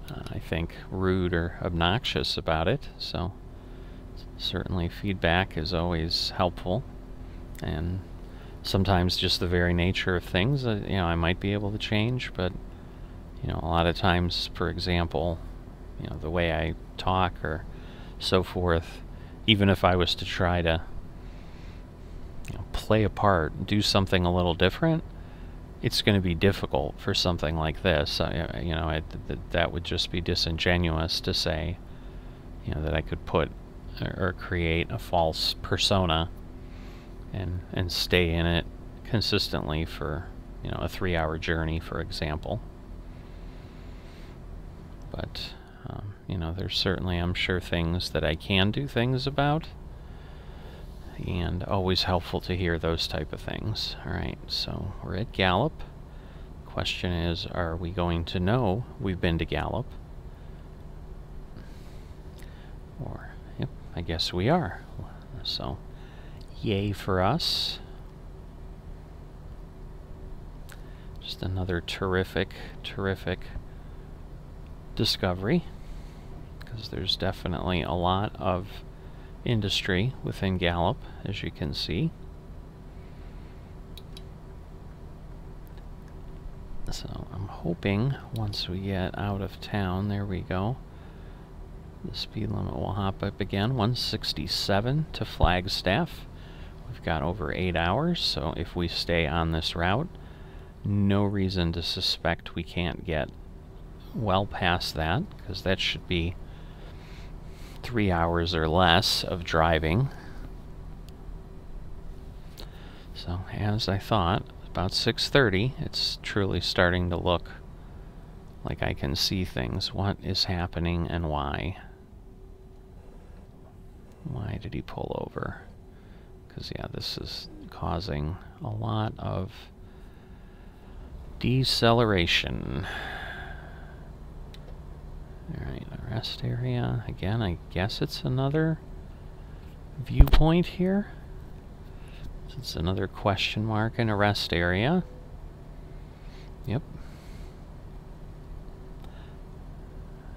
I think, rude or obnoxious about it. So certainly feedback is always helpful, and sometimes just the very nature of things, you know, I might be able to change, but you know, a lot of times, for example, you know, the way I talk or so forth, even if I was to try to, you know, play a part, do something a little different, it's going to be difficult for something like this. You know, that would just be disingenuous to say, you know, that I could put or create a false persona and stay in it consistently for, you know, a 3-hour journey, for example. But you know, there's certainly, I'm sure, things that I can do things about, and always helpful to hear those type of things. Alright, so we're at Gallup. Question is, are we going to know we've been to Gallup? Or, yep, I guess we are. So, yay for us. Just another terrific discovery, because there's definitely a lot of industry within Gallup, as you can see. So I'm hoping once we get out of town, there we go, the speed limit will hop up again. 167 to Flagstaff. We've got over 8 hours, so if we stay on this route, no reason to suspect we can't get well past that, because that should be 3 hours or less of driving. So, as I thought, about 6:30, it's truly starting to look like I can see things. What is happening and why? Why did he pull over? Because, yeah, this is causing a lot of deceleration. Alright, rest area. Again, I guess it's another viewpoint here. So it's another question mark in a rest area. Yep.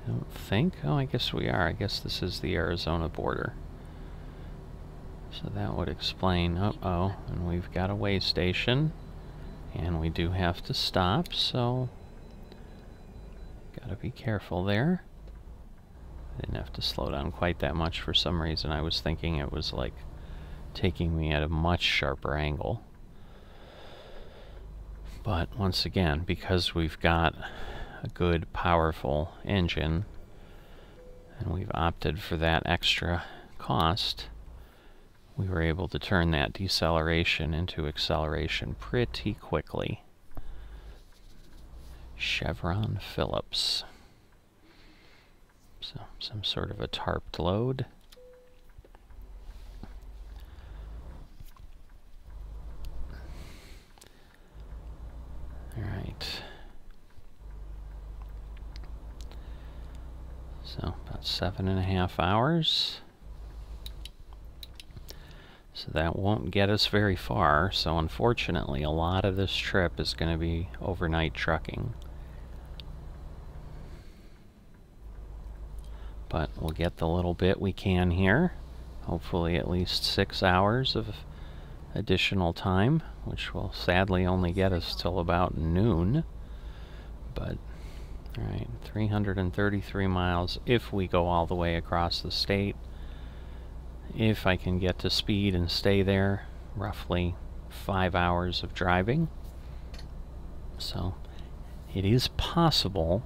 I don't think. Oh, I guess we are. I guess this is the Arizona border. So that would explain. Uh-oh. And we've got a way station. And we do have to stop, so gotta be careful there. I didn't have to slow down quite that much for some reason. I was thinking it was like taking me at a much sharper angle. But once again, because we've got a good, powerful engine, and we've opted for that extra cost, we were able to turn that deceleration into acceleration pretty quickly. Chevron Phillips. So, some sort of a tarped load. Alright. So, about 7.5 hours. So that won't get us very far, so unfortunately a lot of this trip is going to be overnight trucking. But we'll get the little bit we can here. Hopefully at least 6 hours of additional time, which will sadly only get us till about noon. But, alright, 333 miles if we go all the way across the state. If I can get to speed and stay there, roughly 5 hours of driving. So, it is possible,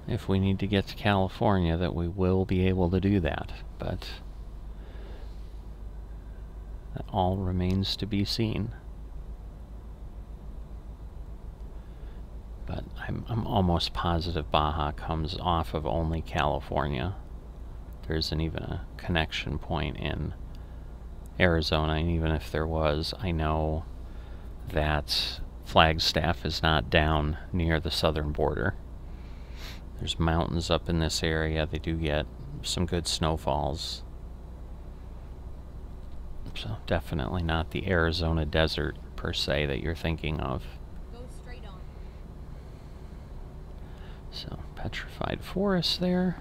if we need to get to California, that we will be able to do that, but that all remains to be seen. But I'm almost positive Baja comes off of only California. There isn't even a connection point in Arizona, and even if there was, I know that Flagstaff is not down near the southern border. There's mountains up in this area. They do get some good snowfalls. So definitely not the Arizona desert per se that you're thinking of. Go straight on. So petrified forest there.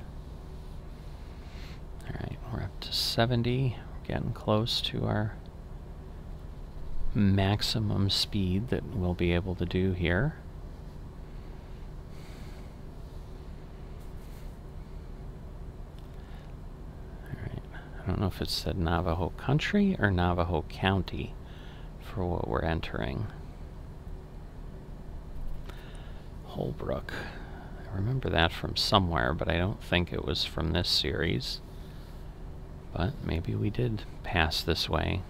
Alright, we're up to 70. We're getting close to our maximum speed that we'll be able to do here. Alright, I don't know if it said Navajo Country or Navajo County for what we're entering. Holbrook. I remember that from somewhere, but I don't think it was from this series. But maybe we did pass this way.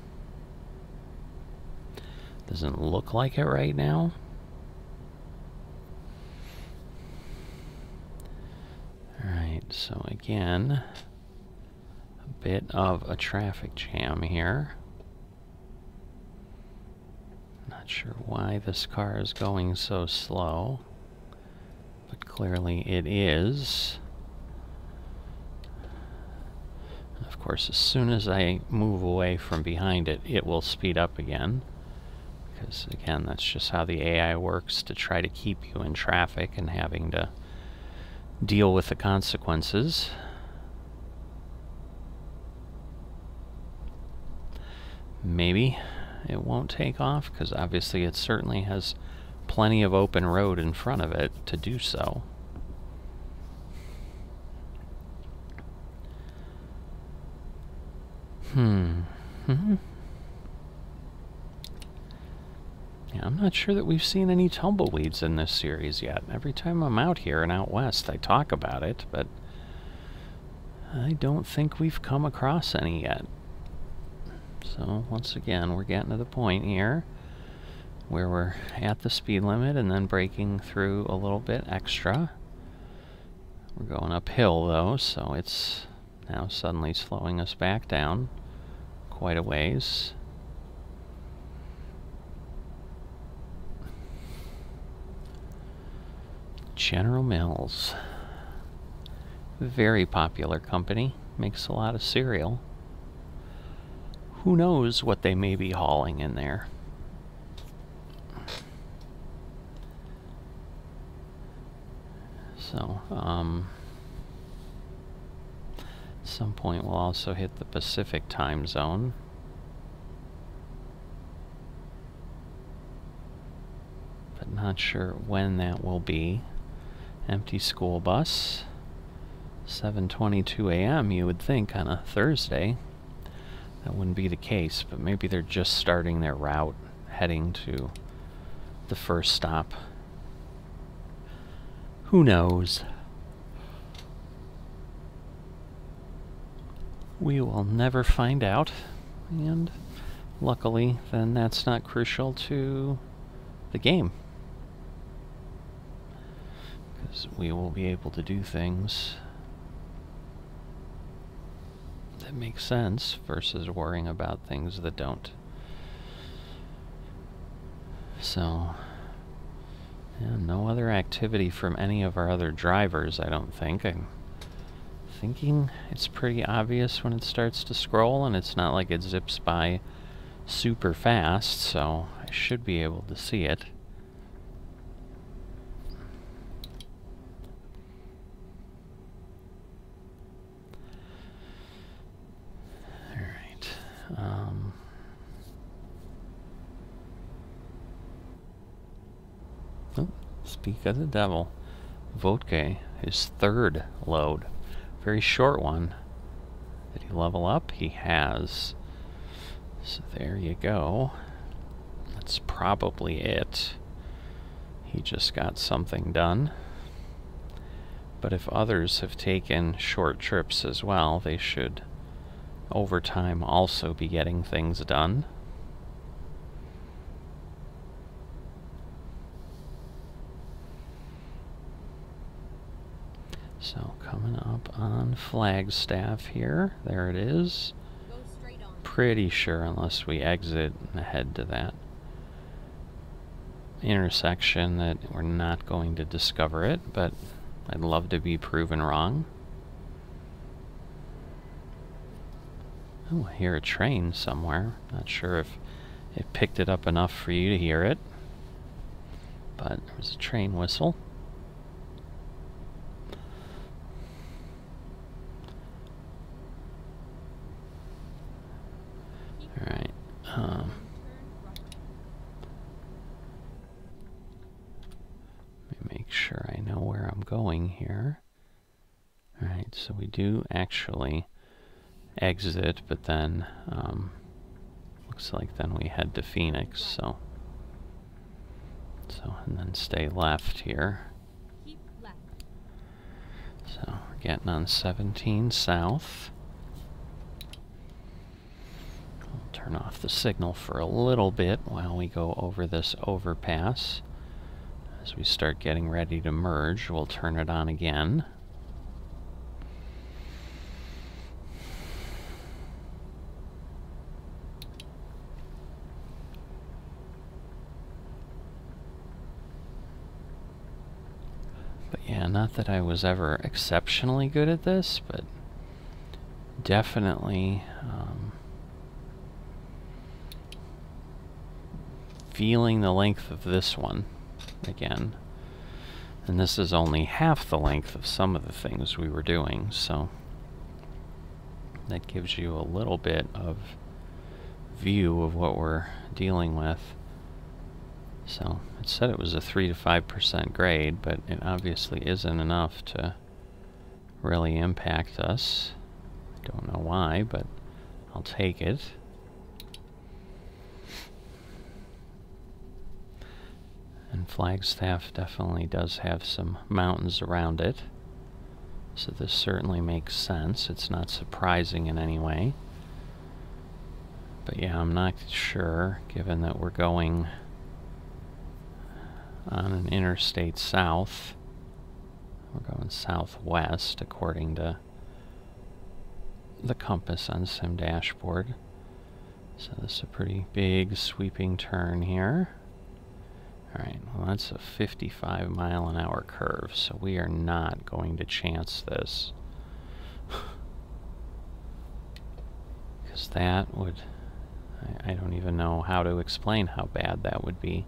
Doesn't look like it right now. Alright, so again, a bit of a traffic jam here. Not sure why this car is going so slow, but clearly it is. Of course, as soon as I move away from behind it, it will speed up again. Because, again, that's just how the AI works to try to keep you in traffic and having to deal with the consequences. Maybe it won't take off, because obviously it certainly has plenty of open road in front of it to do so. Yeah, I'm not sure that we've seen any tumbleweeds in this series yet. Every time I'm out here and out west, I talk about it, but I don't think we've come across any yet. So, once again, we're getting to the point here where we're at the speed limit and then breaking through a little bit extra. We're going uphill, though, so it's now suddenly slowing us back down quite a ways. General Mills. Very popular company. Makes a lot of cereal. who knows what they may be hauling in there. So, at some point we'll also hit the Pacific time zone. But not sure when that will be. Empty school bus. 7:22 a.m. you would think on a Thursday. That wouldn't be the case, but maybe they're just starting their route, heading to the first stop. Who knows? We will never find out, and luckily then that's not crucial to the game, because we will be able to do things that make sense versus worrying about things that don't. So, yeah, no other activity from any of our other drivers, I don't think. I'm thinking it's pretty obvious when it starts to scroll, and it's not like it zips by super fast, so I should be able to see it. Alright. Oh, speak of the devil. Vodka, his third load. Very short one. Did he level up? He has. So there you go. That's probably it. He just got something done. But if others have taken short trips as well, they should, over time, also be getting things done. So coming up on Flagstaff here. There it is. Go straight on. Pretty sure, unless we exit and head to that intersection, that we're not going to discover it, but I'd love to be proven wrong. Oh, I hear a train somewhere. Not sure if it picked it up enough for you to hear it, but there was a train whistle. Alright, let me make sure I know where I'm going here. Alright, so we do actually exit, but then looks like then we head to Phoenix, so and then stay left here. Keep left. So we're getting on 17 south. Turn off the signal for a little bit while we go over this overpass. As we start getting ready to merge, we'll turn it on again. But yeah, not that I was ever exceptionally good at this, but definitely feeling the length of this one again. And this is only half the length of some of the things we were doing, so that gives you a little bit of view of what we're dealing with. So it said it was a 3 to 5% grade, but it obviously isn't enough to really impact us. I don't know why, but I'll take it. And Flagstaff definitely does have some mountains around it, so this certainly makes sense. It's not surprising in any way. But yeah, I'm not sure, given that we're going on an interstate south. We're going southwest according to the compass on Sim Dashboard. So this is a pretty big sweeping turn here. Alright, well that's a 55 mile an hour curve, so we are not going to chance this. Because that would don't even know how to explain how bad that would be.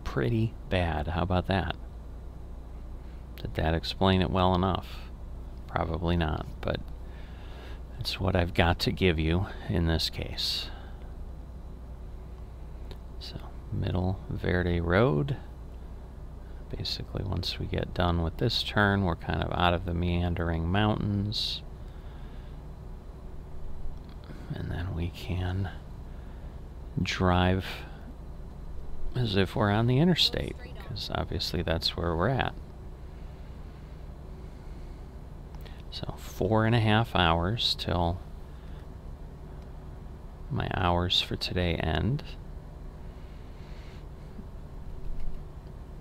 Pretty bad. How about that? Did that explain it well enough? Probably not, but it's what I've got to give you in this case. So, Middle Verde Road. Basically, once we get done with this turn, we're kind of out of the meandering mountains. And then we can drive as if we're on the interstate, because obviously that's where we're at. So 4.5 hours till my hours for today end.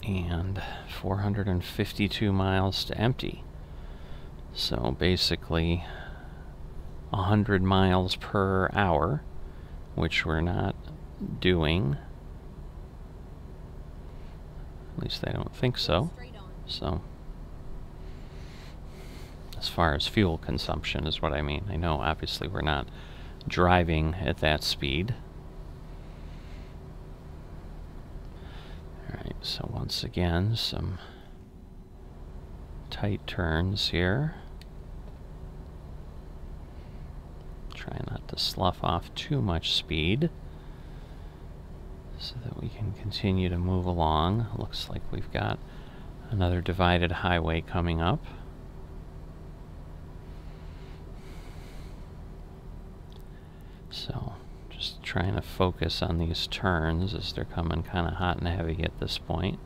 And 452 miles to empty. So basically 100 miles per hour, which we're not doing. At least I don't think so. So, as far as fuel consumption is what I mean. I know obviously we're not driving at that speed. Alright, so once again, some tight turns here. Try not to slough off too much speed so that we can continue to move along. Looks like we've got another divided highway coming up. So just trying to focus on these turns as they're coming kind of hot and heavy at this point.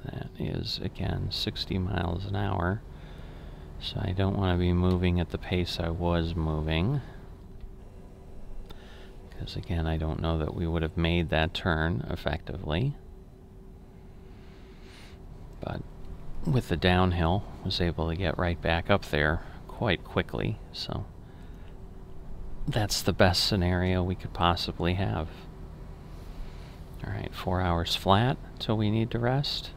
That is, again, 60 miles an hour. So I don't want to be moving at the pace I was moving. Because again, I don't know that we would have made that turn effectively. But with the downhill, was able to get right back up there quite quickly. So that's the best scenario we could possibly have. Alright, 4 hours flat till we need to rest.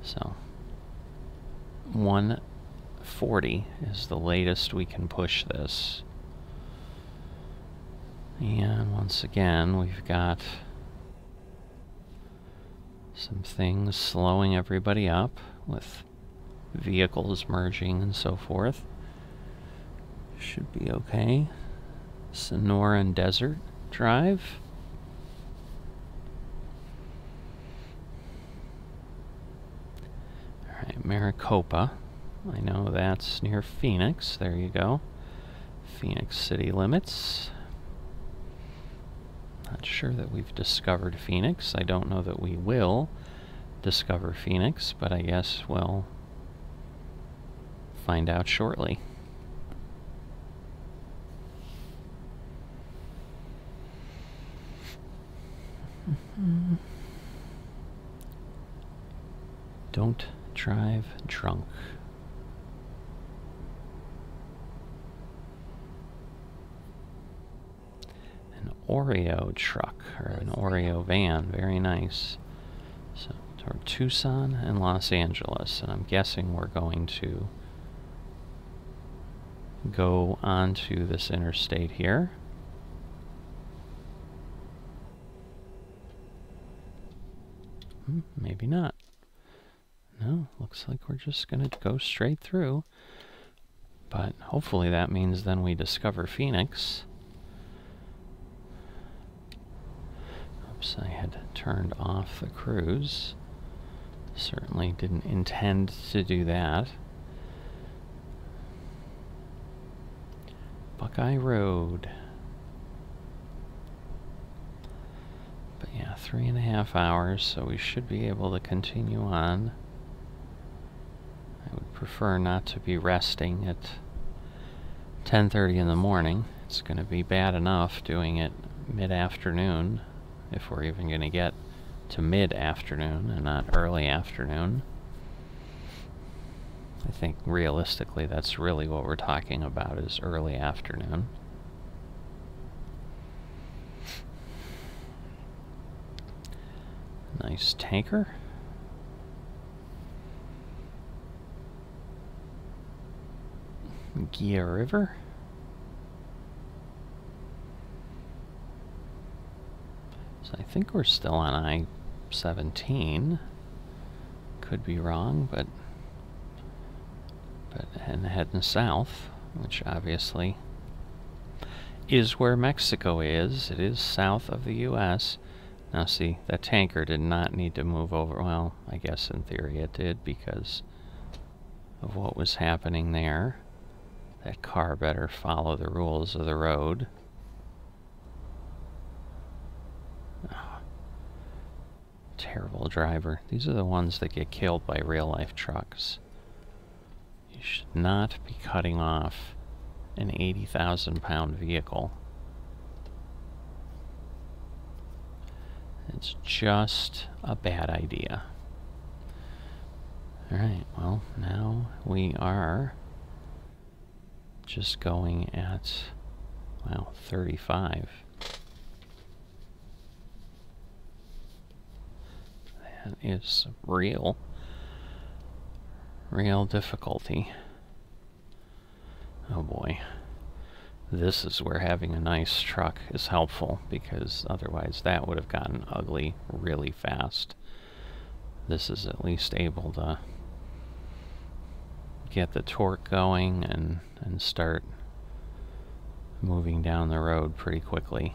So 140 is the latest we can push this. And once again, we've got some things slowing everybody up with vehicles merging and so forth. Should be okay. Sonoran Desert Drive. Alright, Maricopa. I know that's near Phoenix. There you go. Phoenix city limits. Not sure that we've discovered Phoenix. I don't know that we will discover Phoenix, but I guess we'll find out shortly. Don't drive drunk. An Oreo truck, or an Oreo van, very nice. So, toward Tucson and Los Angeles, and I'm guessing we're going to go onto this interstate here. Maybe not. No, looks like we're just going to go straight through. But hopefully that means then we discover Phoenix. Oops, I had turned off the cruise. Certainly didn't intend to do that. Buckeye Road. But yeah, 3.5 hours, so we should be able to continue on. I would prefer not to be resting at 10:30 in the morning. It's going to be bad enough doing it mid-afternoon, if we're even going to get to mid-afternoon and not early afternoon. I think realistically that's really what we're talking about, is early afternoon. Nice tanker. Gia River. So I think we're still on I-17. Could be wrong, but and heading south, which obviously is where Mexico is. It is south of the U.S. Now see, that tanker did not need to move over. Well, I guess in theory it did because of what was happening there. That car better follow the rules of the road. Oh, terrible driver. These are the ones that get killed by real-life trucks. You should not be cutting off an 80,000-pound vehicle. It's just a bad idea. Alright, well, now we are just going at, wow, 35. That is real difficulty. Oh boy. This is where having a nice truck is helpful, because otherwise that would have gotten ugly really fast. This is at least able to get the torque going and start moving down the road pretty quickly.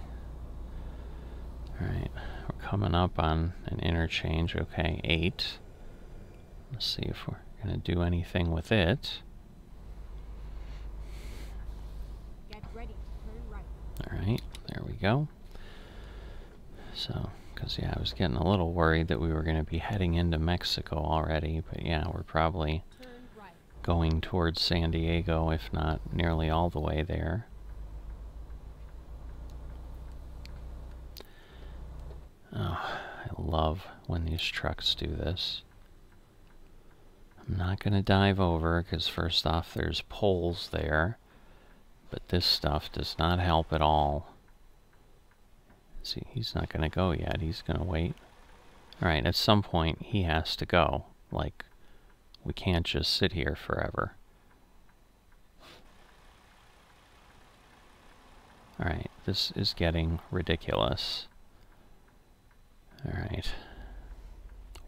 Alright, we're coming up on an interchange. Okay, 8. Let's see if we're going to do anything with it. Get ready. Turn right. Alright, there we go. So, because yeah, I was getting a little worried that we were going to be heading into Mexico already, but yeah, we're probably going towards San Diego, if not nearly all the way there. Oh, I love when these trucks do this. I'm not going to dive over, because first off, there's poles there, but this stuff does not help at all. See, he's not going to go yet. He's going to wait. Alright, at some point, he has to go. Like, we can't just sit here forever. Alright, this is getting ridiculous. Alright.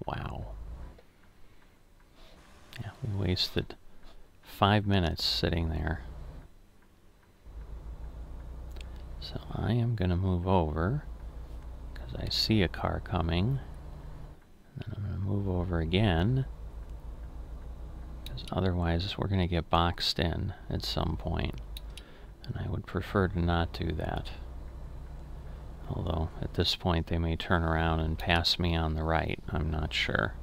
Wow. Yeah, we wasted 5 minutes sitting there. So I am going to move over, because I see a car coming. And then I'm going to move over again, because otherwise we're going to get boxed in at some point. And I would prefer to not do that. Although, at this point, they may turn around and pass me on the right. I'm not sure.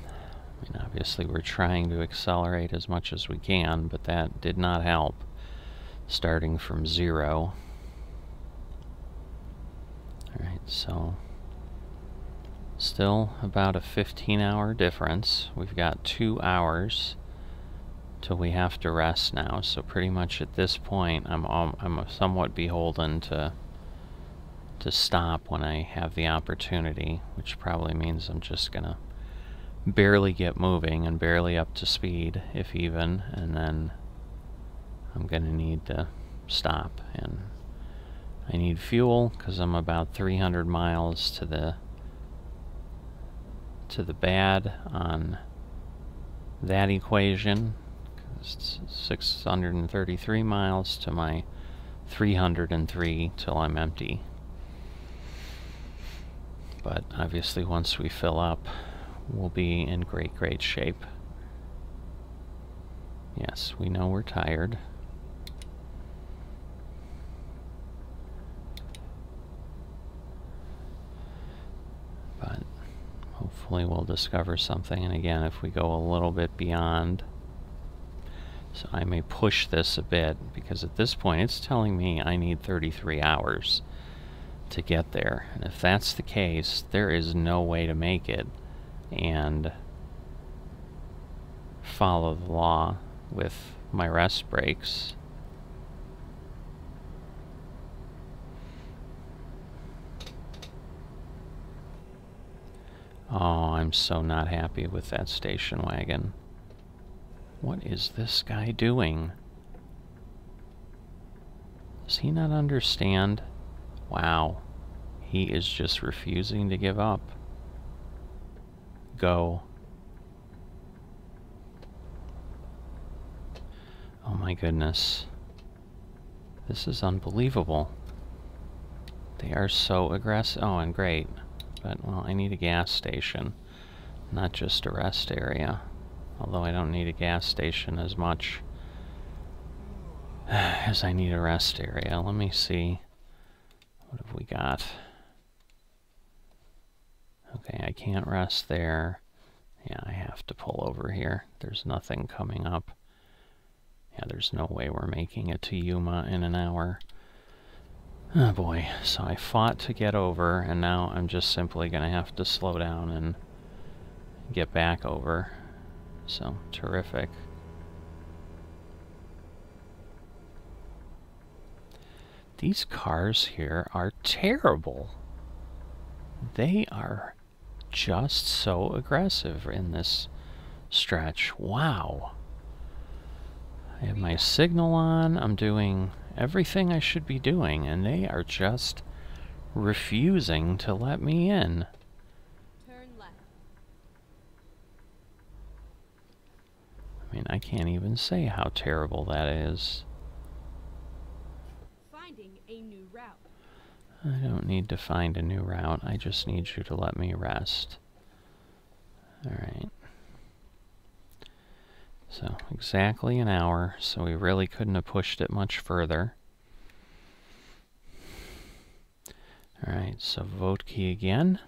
I mean, obviously, we're trying to accelerate as much as we can, but that did not help. Starting from 0. Alright, so still about a 15-hour difference. We've got 2 hours till we have to rest now, so pretty much at this point I'm somewhat beholden to stop when I have the opportunity, which probably means I'm just gonna barely get moving and barely up to speed, if even, and then I'm gonna need to stop. And I need fuel because I'm about 300 miles to the bad on that equation. It's 633 miles to my 303 till I'm empty. But obviously once we fill up, we'll be in great shape. Yes, we know we're tired. But hopefully we'll discover something. And again, if we go a little bit beyond, so I may push this a bit, because at this point it's telling me I need 33 hours to get there. And if that's the case, there is no way to make it and follow the law with my rest breaks. Oh, I'm so not happy with that station wagon. What is this guy doing? Does he not understand Wow. He is just refusing to give up. Go. Oh my goodness. This is unbelievable. They are so aggressive. Oh, and great. But, well, I need a gas station, not just a rest area. Although I don't need a gas station as much as I need a rest area. Let me see. What have we got? Okay, I can't rest there. Yeah, I have to pull over here. There's nothing coming up. Yeah, there's no way we're making it to Yuma in an hour. Oh boy, so I fought to get over, and now I'm just simply going to have to slow down and get back over. So, terrific. These cars here are terrible. They are just so aggressive in this stretch. Wow. I have my signal on. I'm doing everything I should be doing, and they are just refusing to let me in. Turn left. I mean, I can't even say how terrible that is. Finding a new route. I don't need to find a new route. I just need you to let me rest. Alright. So, exactly an hour, so we really couldn't have pushed it much further. Alright, so vote key again.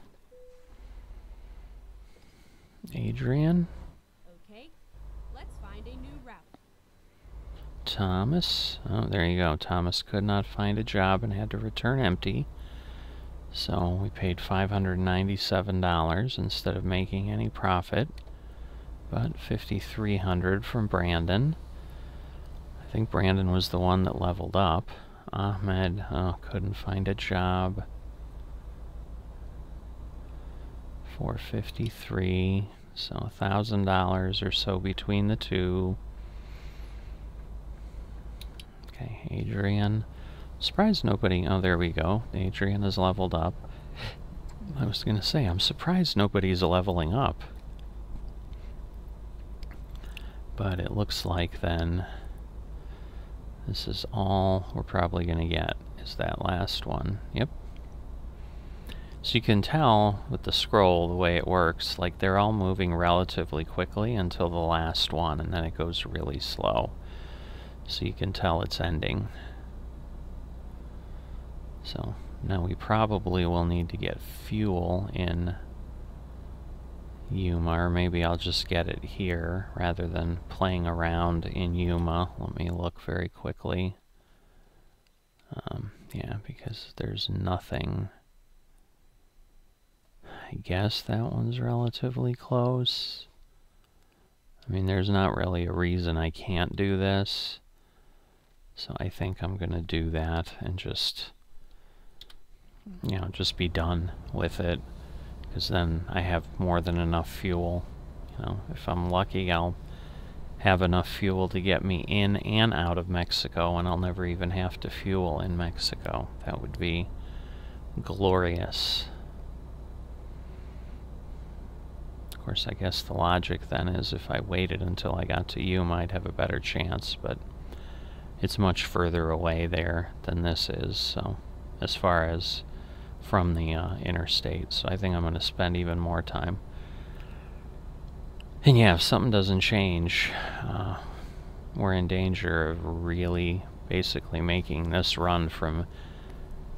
Adrian. Okay, let's find a new route. Thomas. Oh, there you go. Thomas could not find a job and had to return empty. So we paid $597 instead of making any profit. But $5,300 from Brandon. I think Brandon was the one that leveled up. Ahmed, oh, couldn't find a job. $453, so $1,000 or so between the two. Okay, Adrian. Surprised nobody. Oh, there we go. Adrian has leveled up. I was going to say, I'm surprised nobody's leveling up. But it looks like then this is all we're probably going to get, is that last one. Yep. So you can tell with the scroll, the way it works, like they're all moving relatively quickly until the last one, and then it goes really slow. So you can tell it's ending. So now we probably will need to get fuel in Yuma, or maybe I'll just get it here rather than playing around in Yuma. Let me look very quickly. Yeah, because there's nothing. I guess that one's relatively close. I mean, there's not really a reason I can't do this. So I think I'm going to do that and just, you know, just be done with it. Because then I have more than enough fuel. You know, if I'm lucky, I'll have enough fuel to get me in and out of Mexico, and I'll never even have to fuel in Mexico. That would be glorious. Of course, I guess the logic then is if I waited until I got to Yuma, I'd have a better chance, but it's much further away there than this is, so as far as from the interstate, so I think I'm going to spend even more time. And yeah, if something doesn't change, we're in danger of really basically making this run from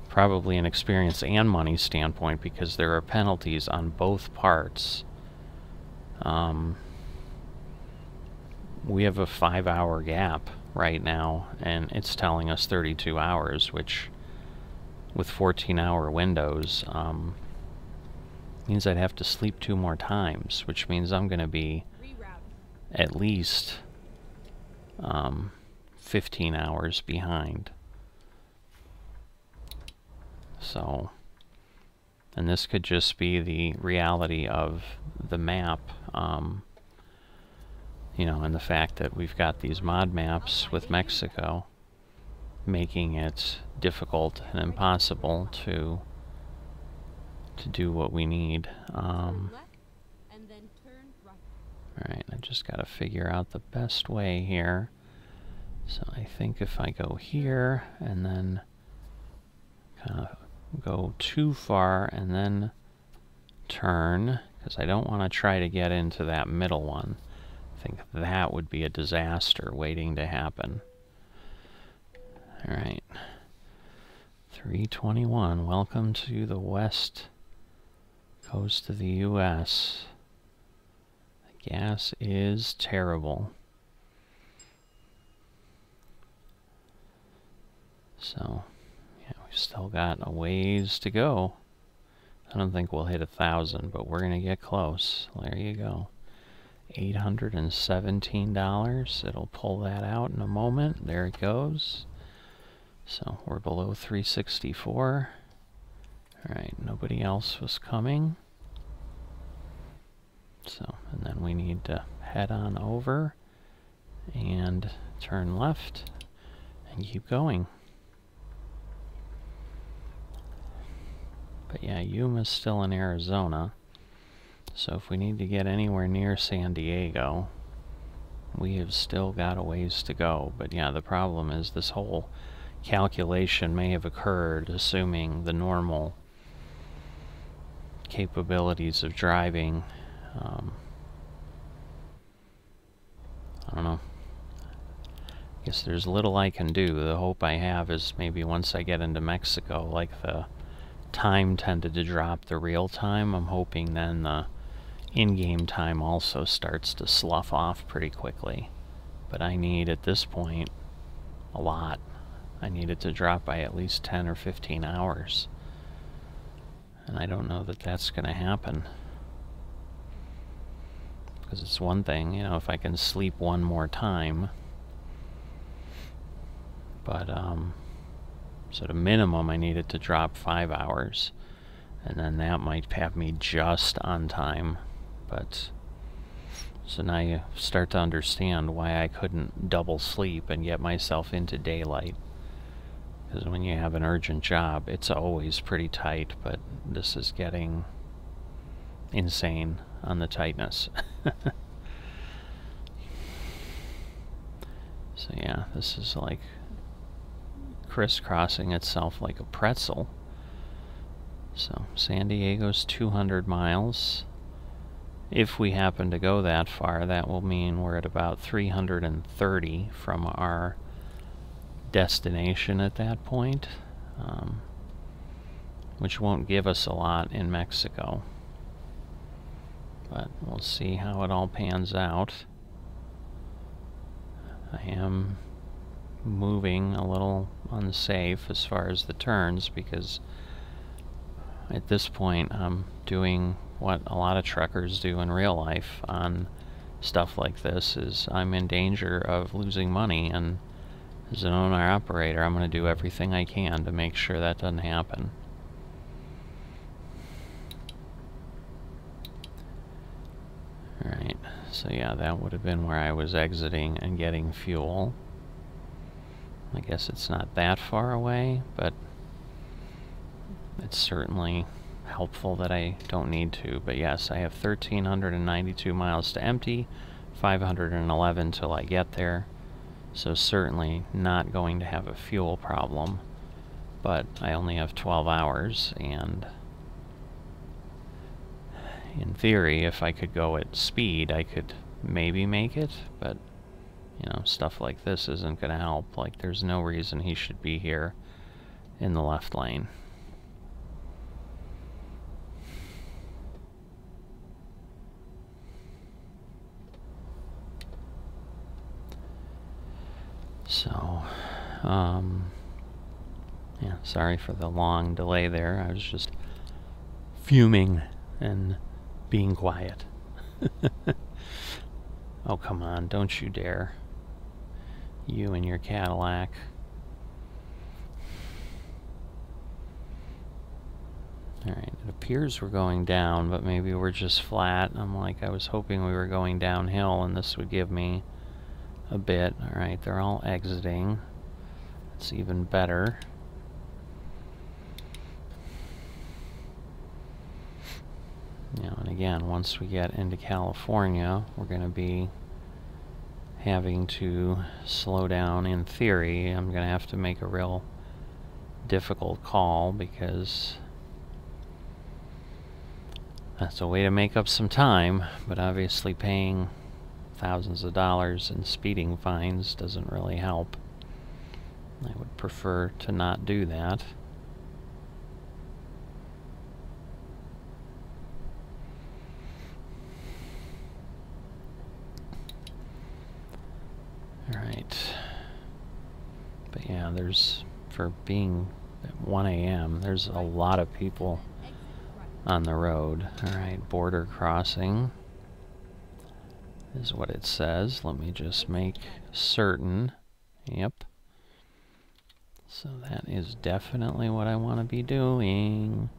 probably an experience and money standpoint, because there are penalties on both parts. We have a 5-hour gap right now, and it's telling us 32 hours, which with 14-hour windows means I'd have to sleep 2 more times, which means I'm going to be at least 15 hours behind. So, and this could just be the reality of the map, you know, and the fact that we've got these mod maps with Mexico. making it difficult and impossible to do what we need. Turn left and then turn right. Alright, I just gotta figure out the best way here. So I think if I go here and then kind of go too far and then turn, because I don't want to try to get into that middle one. I think that would be a disaster waiting to happen. Alright. 321. Welcome to the west coast of the U.S. The gas is terrible. So, yeah, we've still got a ways to go. I don't think we'll hit 1,000, but we're gonna get close. There you go. $817. It'll pull that out in a moment. There it goes. So we're below 364. Alright, nobody else was coming. So, and then we need to head on over and turn left and keep going. But yeah, Yuma's still in Arizona. So if we need to get anywhere near San Diego, we have still got a ways to go. But yeah, the problem is this whole calculation may have occurred assuming the normal capabilities of driving. I don't know. I guess there's little I can do. The hope I have is maybe once I get into Mexico, like the time tended to drop the real time, I'm hoping then the in-game time also starts to slough off pretty quickly. But I need, at this point, a lot. I need it to drop by at least 10 or 15 hours. And I don't know that that's going to happen. Because it's one thing, you know, if I can sleep one more time. But, so at a minimum, I need it to drop 5 hours. And then that might have me just on time. But, so now you start to understand why I couldn't double sleep and get myself into daylight. Because when you have an urgent job, it's always pretty tight, but this is getting insane on the tightness. So yeah, this is like crisscrossing itself like a pretzel. So San Diego's 200 miles. If we happen to go that far, that will mean we're at about 330 from our destination at that point, which won't give us a lot in Mexico. But we'll see how it all pans out. I am moving a little unsafe as far as the turns because at this point I'm doing what a lot of truckers do in real life on stuff like this, is I'm in danger of losing money, and as an owner-operator I'm going to do everything I can to make sure that doesn't happen. Alright, so yeah, that would have been where I was exiting and getting fuel. I guess it's not that far away, but it's certainly helpful that I don't need to. But yes, I have 1,392 miles to empty, 511 till I get there. So certainly not going to have a fuel problem. But I only have 12 hours, and in theory, if I could go at speed, I could maybe make it, but you know, stuff like this isn't going to help. Like, there's no reason he should be here in the left lane. So, yeah, sorry for the long delay there. I was just fuming and being quiet. Oh, come on, don't you dare. You and your Cadillac. Alright, it appears we're going down, but maybe we're just flat. I was hoping we were going downhill and this would give me a bit. Alright, they're all exiting. It's even better. You know, and again, once we get into California, we're going to be having to slow down. In theory, I'm going to have to make a real difficult call, because that's a way to make up some time, but obviously paying thousands of dollars in speeding fines doesn't really help. I would prefer to not do that. Alright. But yeah, there's, for being at 1 a.m., there's a lot of people on the road. Alright, border crossing is what it says. Let me just make certain. Yep. So that is definitely what I want to be doing.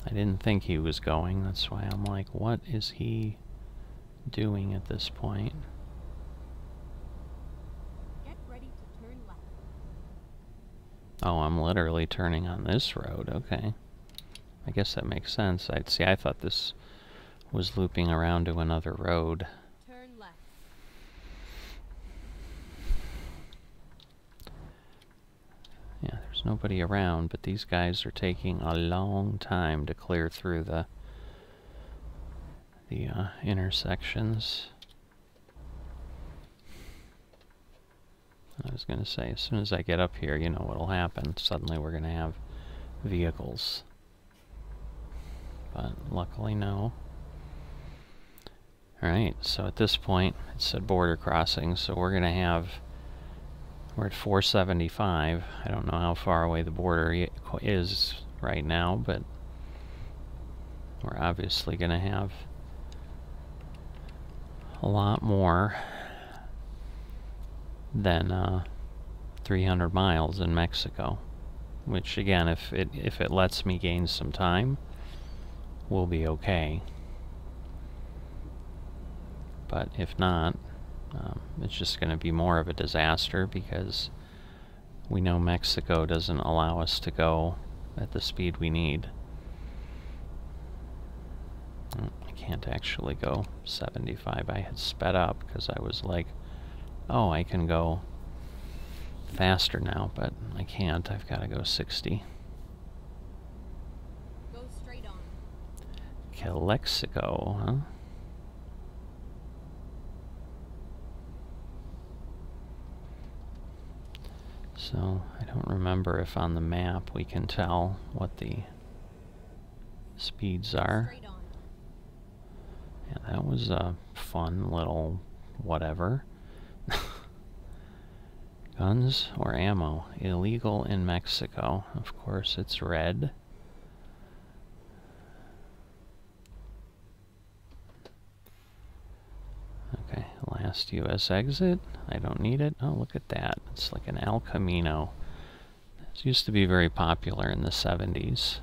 I didn't think he was going. That's why I'm like, what is he doing at this point? Get ready to turn left. Oh, I'm literally turning on this road. Okay. I guess that makes sense. I thought this was looping around to another road. Turn left. Yeah, there's nobody around, but these guys are taking a long time to clear through the intersections. I was going to say, as soon as I get up here, you know what'll happen. Suddenly we're going to have vehicles. But luckily, no. Alright, so at this point, it said border crossing, so we're going to have... We're at 475. I don't know how far away the border is right now, but we're obviously going to have a lot more than 300 miles in Mexico. Which, again, if it lets me gain some time, we'll be okay. But if not, it's just going to be more of a disaster, because we know Mexico doesn't allow us to go at the speed we need. I can't actually go 75. I had sped up because I was like, oh, I can go faster now, but I can't. I've got to go 60. Go straight on. Calexico, huh? So, I don't remember if on the map we can tell what the speeds are. Straight on. Yeah, that was a fun little whatever. Guns or ammo? Illegal in Mexico. Of course, it's red. Okay, last U.S. exit. I don't need it. Oh, look at that. It's like an El Camino. This used to be very popular in the 70s.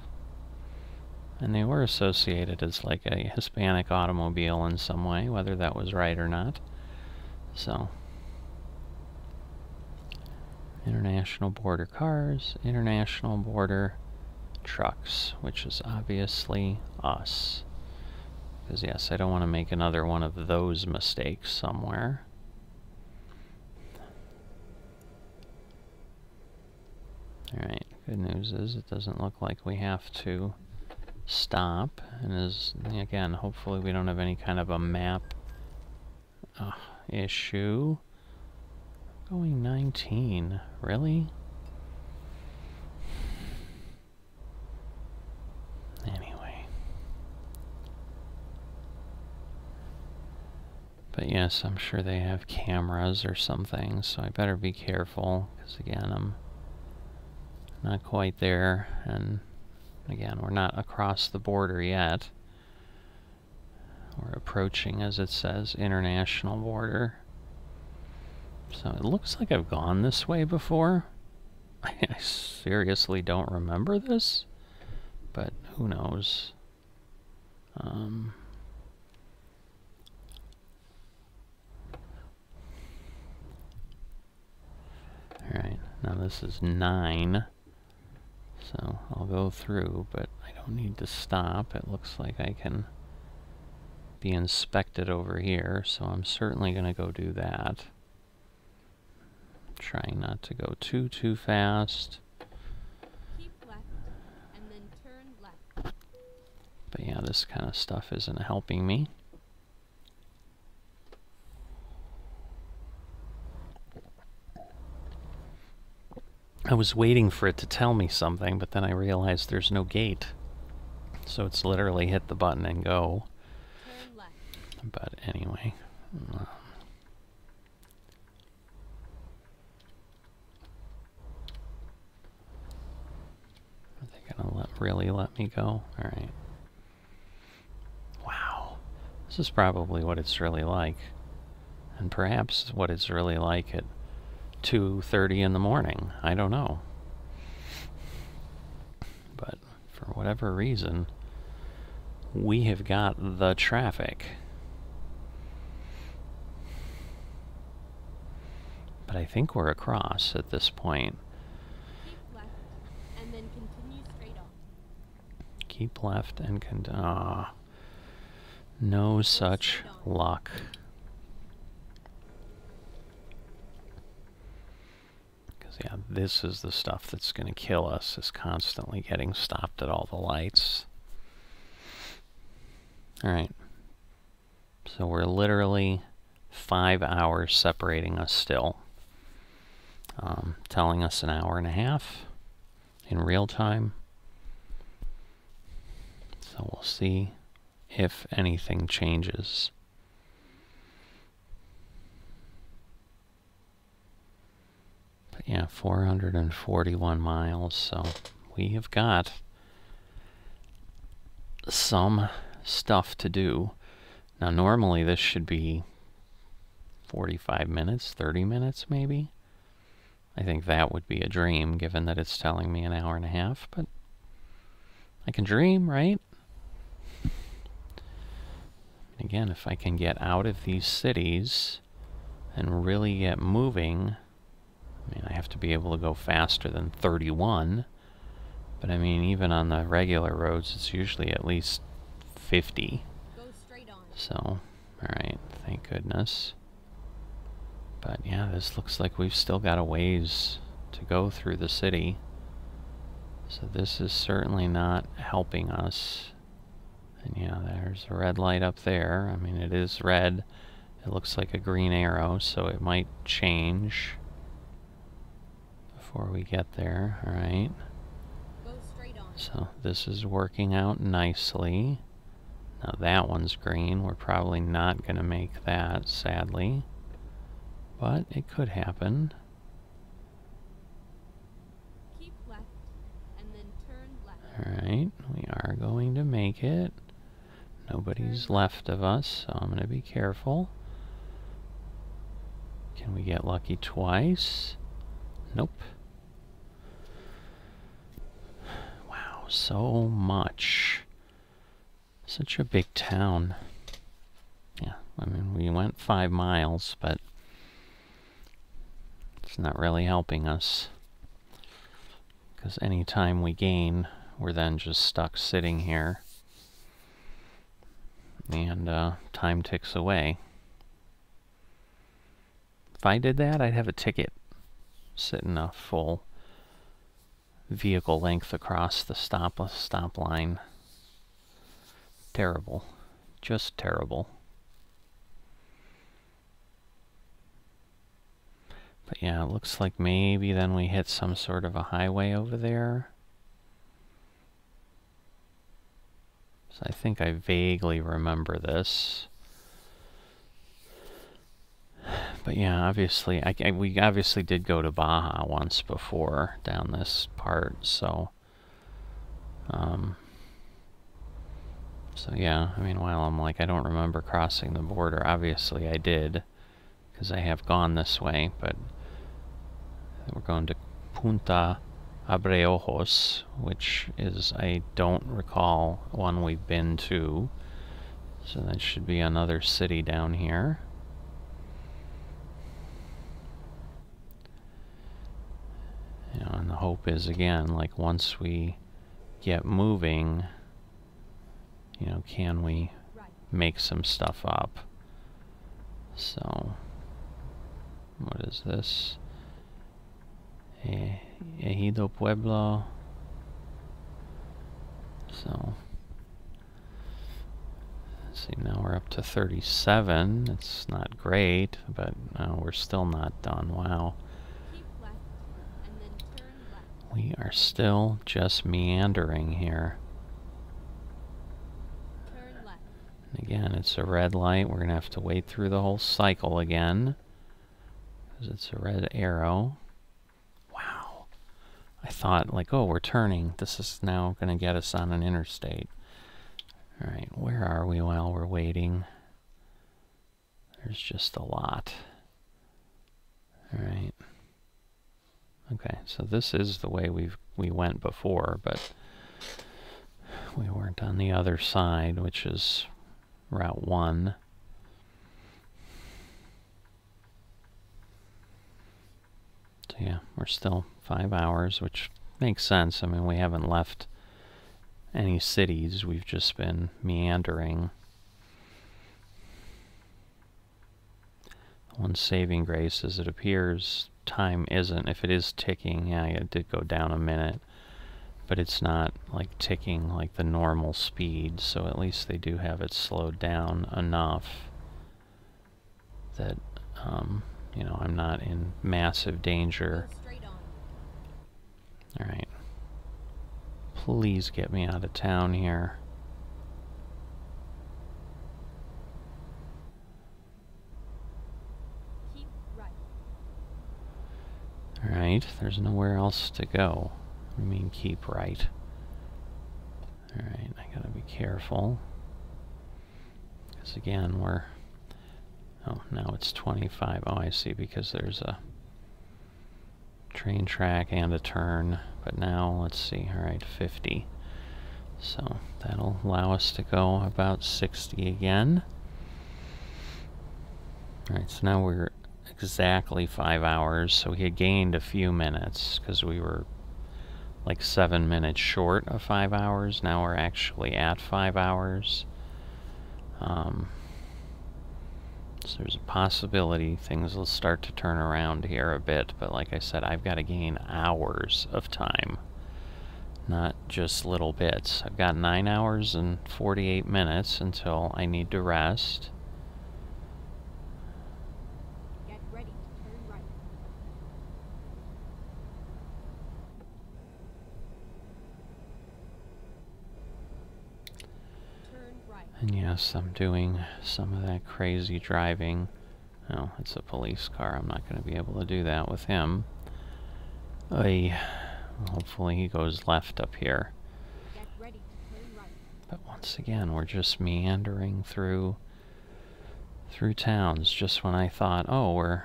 And they were associated as like a Hispanic automobile in some way, whether that was right or not. So, international border cars, international border trucks, which is obviously us. Because yes, I don't want to make another one of those mistakes somewhere. Alright, good news is it doesn't look like we have to stop. And again, hopefully we don't have any kind of a map issue. Going 19, really? Anyway. But yes, I'm sure they have cameras or something, so I better be careful, because again, I'm not quite there, and again, we're not across the border yet. We're approaching, as it says, international border. So it looks like I've gone this way before. I seriously don't remember this, but who knows. this is 9. So I'll go through, but I don't need to stop. It looks like I can be inspected over here, so I'm certainly going to go do that. Trying not to go too fast. Keep left and then turn left. But yeah, this kind of stuff isn't helping me. I was waiting for it to tell me something, but then I realized there's no gate. So it's literally hit the button and go. Turn left. But anyway. Are they gonna really let me go? Alright. Wow. This is probably what it's really like. And perhaps what it's really like at 2:30 in the morning. I don't know. But for whatever reason, we have got the traffic. But I think we're across at this point. Keep left and then continue straight on. Keep left and no such luck. Yeah, this is the stuff that's going to kill us, is constantly getting stopped at all the lights. Alright. So we're literally 5 hours separating us still. Telling us an hour and a half in real time. So we'll see if anything changes. Yeah, 441 miles, so we have got some stuff to do. Now, normally this should be 45 minutes, 30 minutes maybe. I think that would be a dream, given that it's telling me an hour and a half, but I can dream, right? Again, if I can get out of these cities and really get moving, I mean, I have to be able to go faster than 31, but I mean, even on the regular roads, it's usually at least 50. Go straight on. So, alright, thank goodness. But yeah, this looks like we've still got a ways to go through the city. So this is certainly not helping us. And yeah, there's a red light up there. I mean, it is red. It looks like a green arrow, so it might change before we get there. Alright. Go straight on. So this is working out nicely. Now that one's green. We're probably not going to make that, sadly. But it could happen. Keep left and then turn left. Alright, we are going to make it. Nobody's left of us, so I'm going to be careful. Can we get lucky twice? Nope. Wow, so much. Such a big town. Yeah, I mean, we went 5 miles, but it's not really helping us. Because any time we gain, we're then just stuck sitting here. And time ticks away. If I did that, I'd have a ticket sitting a full vehicle length across the stop line. Terrible. Just terrible. But yeah, it looks like maybe then we hit some sort of a highway over there. So I think I vaguely remember this. But yeah, obviously, we obviously did go to Baja once before down this part, so... So yeah, I mean, while I'm like, I don't remember crossing the border, obviously I did, because I have gone this way, but we're going to Punta Abreojos, which is, I don't recall one we've been to, so that should be another city down here. and the hope is, again, like once we get moving, you know, can we make some stuff up? So, what is this? Ejido Pueblo. So, let's see, now we're up to 37. It's not great, but no, we're still not done. Wow. Keep left and then turn left. We are still just meandering here. Turn left. And again, it's a red light. We're going to have to wait through the whole cycle again, because it's a red arrow. Wow. I thought, like, oh, we're turning. This is now going to get us on an interstate. All right, where are we while we're waiting? There's just a lot. All right. Okay, so this is the way we went before, but we weren't on the other side, which is Route 1. So yeah, we're still 5 hours, which makes sense. I mean, we haven't left any cities. We've just been meandering. One saving grace is it appears time isn't, if it is ticking, yeah, it did go down a minute, but it's not like ticking like the normal speed, so at least they do have it slowed down enough that, you know, I'm not in massive danger. Go straight on. Alright. Please get me out of town here. Keep right. Alright, there's nowhere else to go. I mean, keep right. Alright, I gotta be careful. Because again, we're... Oh, now it's 25. Oh, I see, because there's a train track and a turn. But now, let's see, alright, 50. So, that'll allow us to go about 60 again. Alright, so now we're exactly 5 hours, so we had gained a few minutes, because we were like 7 minutes short of 5 hours. Now we're actually at 5 hours. So there's a possibility things will start to turn around here a bit, but like I said, I've got to gain hours of time, not just little bits. I've got 9 hours and 48 minutes until I need to rest. Get ready to turn right. Turn right. And yes, I'm doing some of that crazy driving. Oh, it's a police car. I'm not going to be able to do that with him. Hopefully he goes left up here. Get ready to turn right. But once again, we're just meandering through towns just when I thought, oh, we're...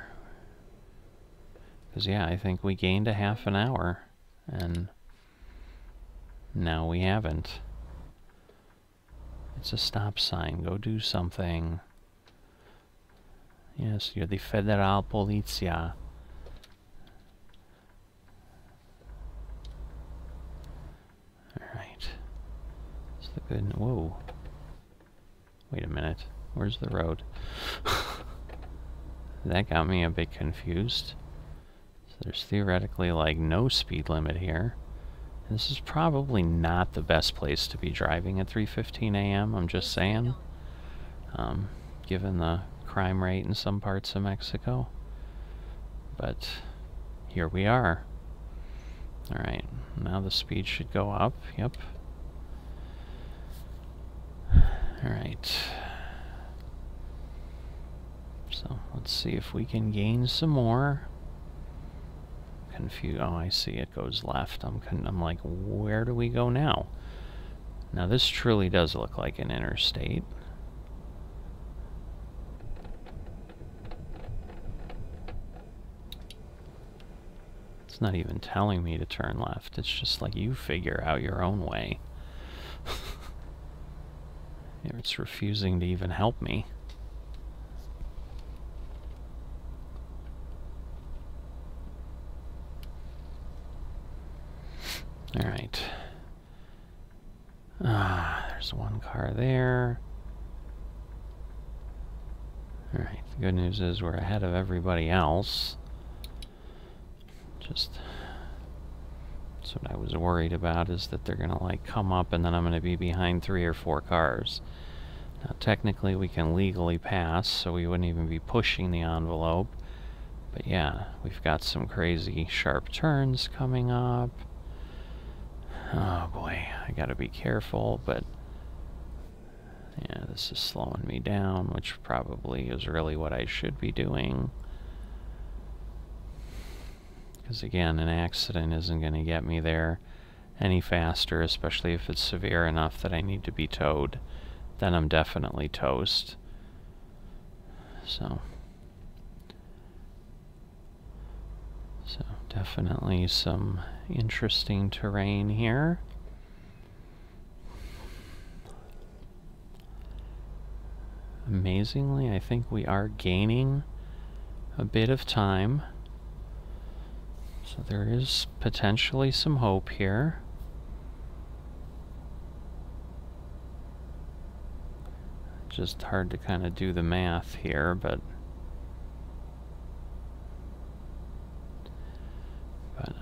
Because, yeah, I think we gained a half an hour, and now we haven't. It's a stop sign. Go do something. Yes, you're the Federal Policia. Alright. It's the good... Whoa. Wait a minute. Where's the road? That got me a bit confused. So there's theoretically, like, no speed limit here. This is probably not the best place to be driving at 3:15 a.m., I'm just saying. Given the crime rate in some parts of Mexico. But here we are. Alright, now the speed should go up. Yep. Alright. So let's see if we can gain some more. Oh, I see, it goes left. I'm like, where do we go now? Now this truly does look like an interstate. It's not even telling me to turn left. It's just like, you figure out your own way. It's refusing to even help me. Alright. There's one car there. Alright, the good news is we're ahead of everybody else. Just... that's what I was worried about, is that they're gonna like come up and then I'm gonna be behind 3 or 4 cars. Now technically we can legally pass, so we wouldn't even be pushing the envelope. But yeah, we've got some crazy sharp turns coming up. Oh boy, I gotta be careful, but yeah, this is slowing me down, which probably is really what I should be doing. Because again, an accident isn't going to get me there any faster, especially if it's severe enough that I need to be towed. Then I'm definitely toast. So definitely some interesting terrain here. Amazingly, I think we are gaining a bit of time. So there is potentially some hope here. Just hard to kind of do the math here, but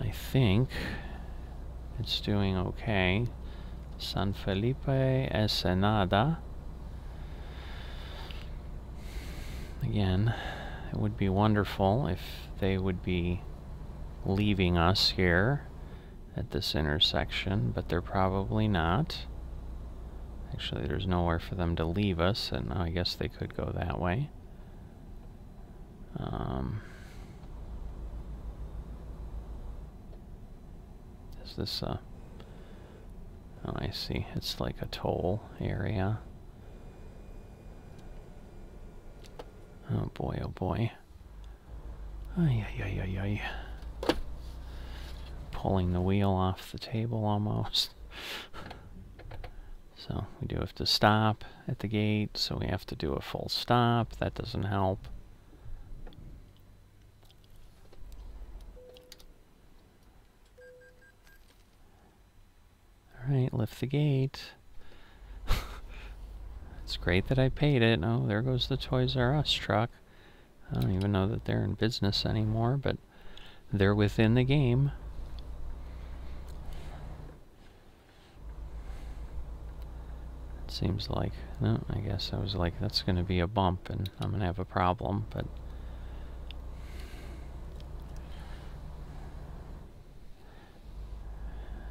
I think it's doing okay. San Felipe Ensenada. Again, it would be wonderful if they would be leaving us here at this intersection, but they're probably not. Actually, there's nowhere for them to leave us, and I guess they could go that way. Is this a... oh, I see. It's like a toll area. Oh boy, oh boy. Ay, ay, ay, ay, ay. Pulling the wheel off the table almost. So we do have to stop at the gate, so we have to do a full stop. That doesn't help. Alright, lift the gate. It's great that I paid it. Oh, there goes the Toys R Us truck. I don't even know that they're in business anymore, but they're within the game. It seems like, no, I guess I was like, that's going to be a bump and I'm going to have a problem, but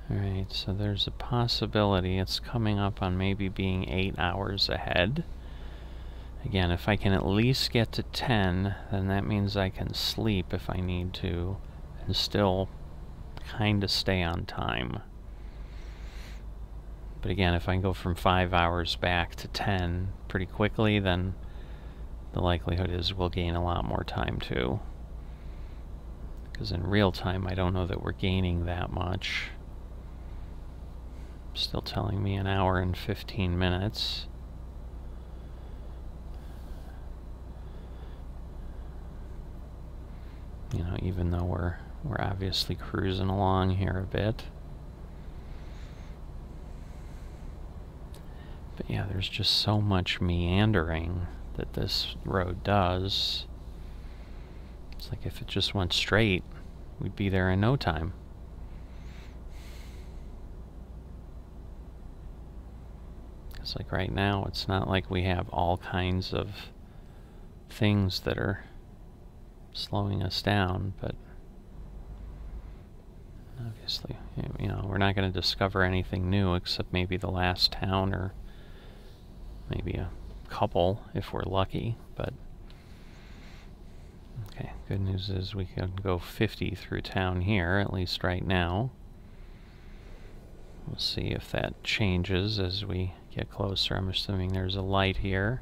alright, so there's a possibility it's coming up on maybe being 8 hours ahead. Again, if I can at least get to 10, then that means I can sleep if I need to and still kind of stay on time. But again, if I can go from 5 hours back to 10 pretty quickly, then the likelihood is we'll gain a lot more time too. Because in real time, I don't know that we're gaining that much. Still telling me 1 hour and 15 minutes. You know, even though we're obviously cruising along here a bit. But yeah, there's just so much meandering that this road does. It's like if it just went straight, we'd be there in no time. It's like right now, it's not like we have all kinds of things that are slowing us down, but obviously, you know, we're not going to discover anything new except maybe the last town or maybe a couple if we're lucky, but okay, good news is we can go 50 through town here, at least right now. We'll see if that changes as we get closer. I'm assuming there's a light here.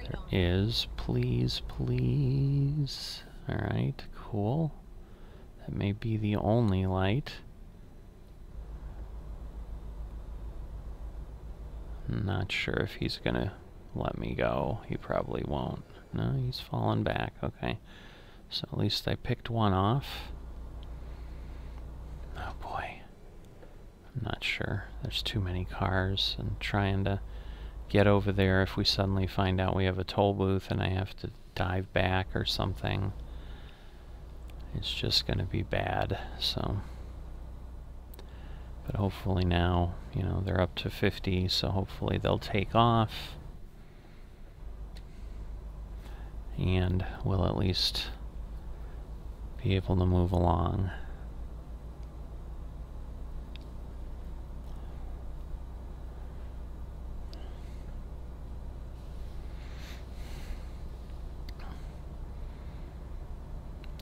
There is. Please, please. Alright, cool. That may be the only light. I'm not sure if he's gonna let me go. He probably won't. No, he's fallen back. Okay. So at least I picked one off. Oh boy. I'm not sure. There's too many cars, and trying to get over there if we suddenly find out we have a toll booth and I have to dive back or something, it's just going to be bad. So, but hopefully now, you know, they're up to 50, so hopefully they'll take off and we'll at least be able to move along.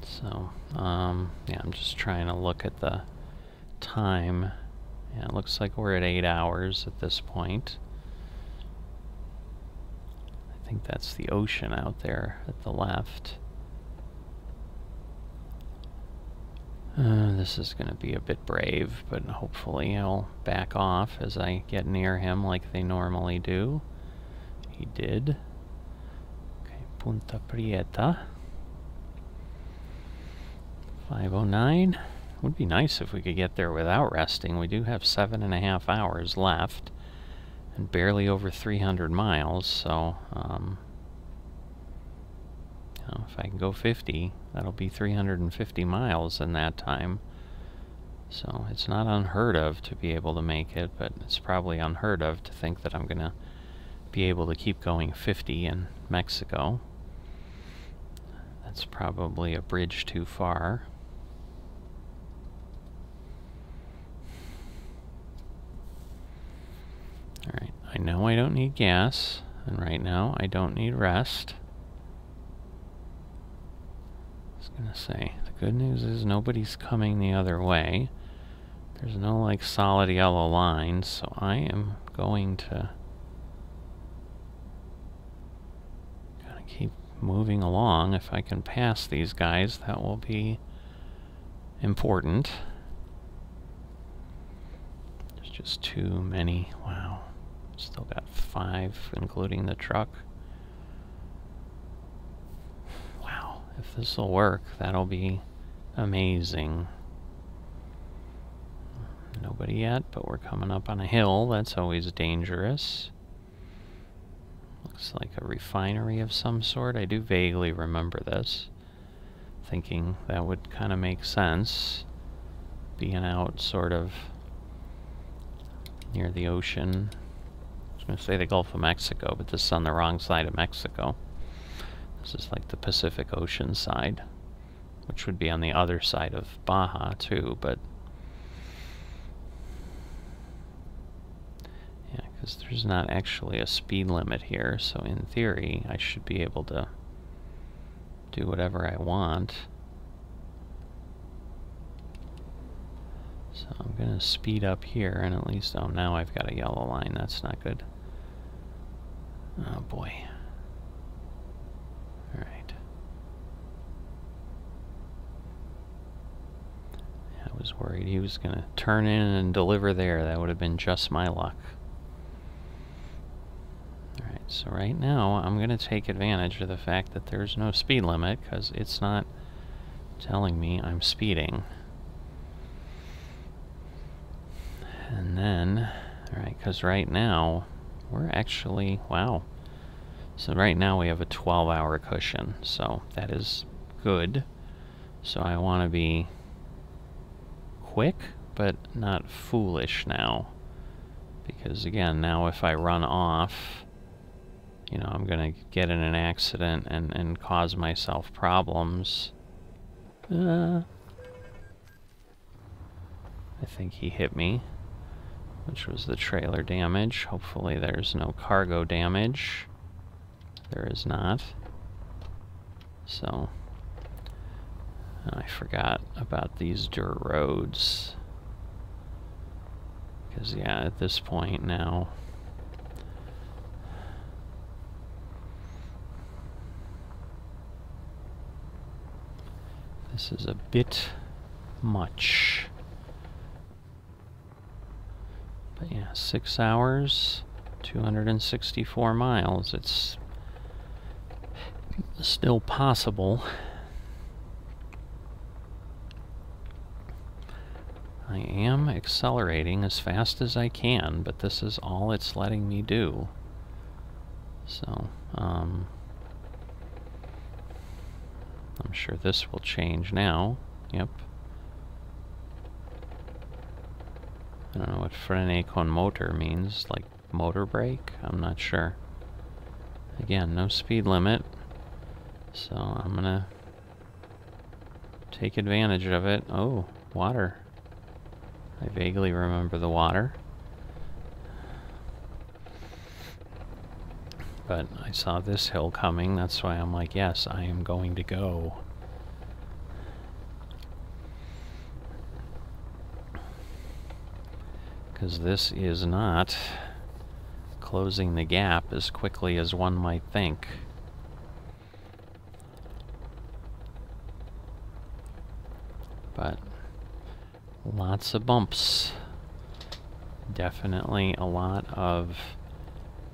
So, yeah, I'm just trying to look at the time. Yeah, it looks like we're at 8 hours at this point. I think that's the ocean out there at the left. This is going to be a bit brave, but hopefully I'll back off as I get near him like they normally do. He did. Okay, Punta Prieta. 5:09. Would be nice if we could get there without resting. We do have 7.5 hours left and barely over 300 miles, so you know, if I can go 50, that'll be 350 miles in that time. So it's not unheard of to be able to make it, but it's probably unheard of to think that I'm going to be able to keep going 50 in Mexico. That's probably a bridge too far. Alright, I know I don't need gas, and right now I don't need rest. I was gonna say, the good news is nobody's coming the other way. There's no, like, solid yellow lines, so I am going to gotta keep moving along. If I can pass these guys, that will be important. There's just too many. Wow. Still got 5, including the truck. Wow. If this will work, that'll be amazing. Nobody yet, but we're coming up on a hill. That's always dangerous. Looks like a refinery of some sort. I do vaguely remember this, thinking that would kind of make sense, being out sort of near the ocean. I was going to say the Gulf of Mexico, but this is on the wrong side of Mexico. This is like the Pacific Ocean side, which would be on the other side of Baja too, but yeah, because there's not actually a speed limit here, so in theory I should be able to do whatever I want. So I'm going to speed up here, and at least, oh, now I've got a yellow line. That's not good. Oh boy. Alright. I was worried he was going to turn in and deliver there. That would have been just my luck. Alright, so right now I'm going to take advantage of the fact that there's no speed limit, because it's not telling me I'm speeding. And then, alright, because right now we're actually, wow. So right now we have a 12-hour cushion, so that is good. So I want to be quick, but not foolish now. Because again, now if I run off, you know, I'm going to get in an accident and cause myself problems. I think he hit me, which was the trailer damage. Hopefully there's no cargo damage. There is not. So, I forgot about these dirt roads. Because, yeah, at this point now, this is a bit much. But yeah, 6 hours, 264 miles. It's still possible. I I am accelerating as fast as I can, but this is all it's letting me do. So, I'm sure this will change now. Yep. I don't know what frene con motor means, like motor brake? I'm not sure. Again, no speed limit, so I'm gonna take advantage of it. Oh, water. I vaguely remember the water. But I saw this hill coming, that's why I'm like, yes, I am going to go. Because this is not closing the gap as quickly as one might think. But lots of bumps. Definitely a lot of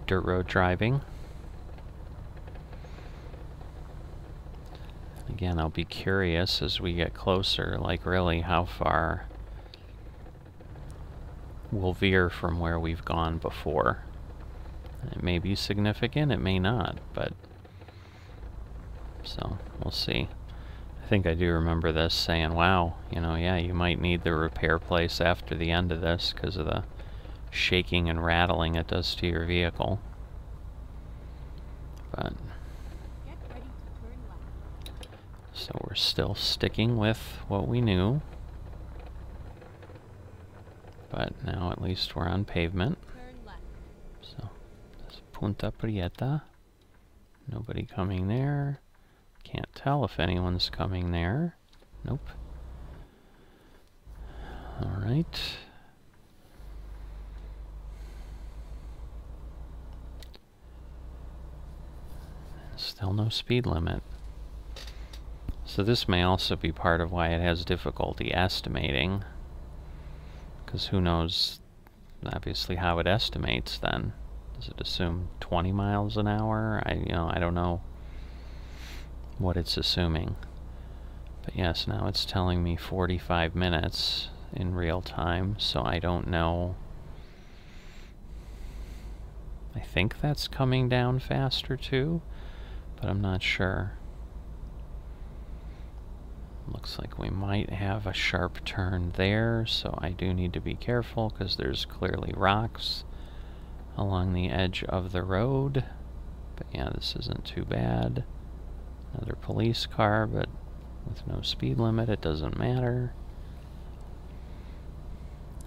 dirt road driving. Again, I'll be curious as we get closer, like really how far we'll veer from where we've gone before. It may be significant, it may not, but so we'll see. I think I do remember this saying, wow, you know, yeah, you might need the repair place after the end of this because of the shaking and rattling it does to your vehicle. But Get ready to turn left. so we're still sticking with what we knew. But now at least we're on pavement. Turn left. So this is Punta Abreojos. Nobody coming there. Can't tell if anyone's coming there. Nope. Alright. Still no speed limit. So this may also be part of why it has difficulty estimating. Because who knows, obviously, how it estimates then. Does it assume 20 miles an hour? I don't know what it's assuming. But yes, now it's telling me 45 minutes in real time, so I don't know. I think that's coming down faster too, but I'm not sure. Looks like we might have a sharp turn there, so I do need to be careful because there's clearly rocks along the edge of the road. But yeah, this isn't too bad. Another police car, but with no speed limit, it doesn't matter.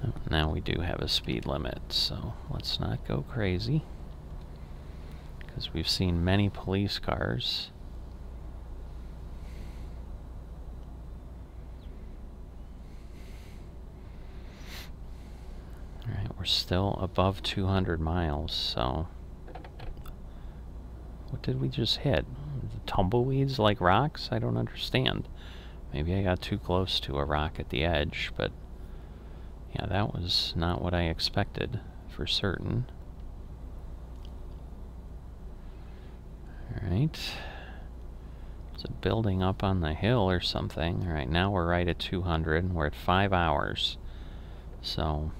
Oh, now we do have a speed limit, so let's not go crazy. Because we've seen many police cars. Alright, we're still above 200 miles, so... What did we just hit? The tumbleweeds like rocks? I don't understand. Maybe I got too close to a rock at the edge, but... Yeah, that was not what I expected, for certain. Alright. It's a building up on the hill or something. Alright, now we're right at 200, and we're at 5 hours. So...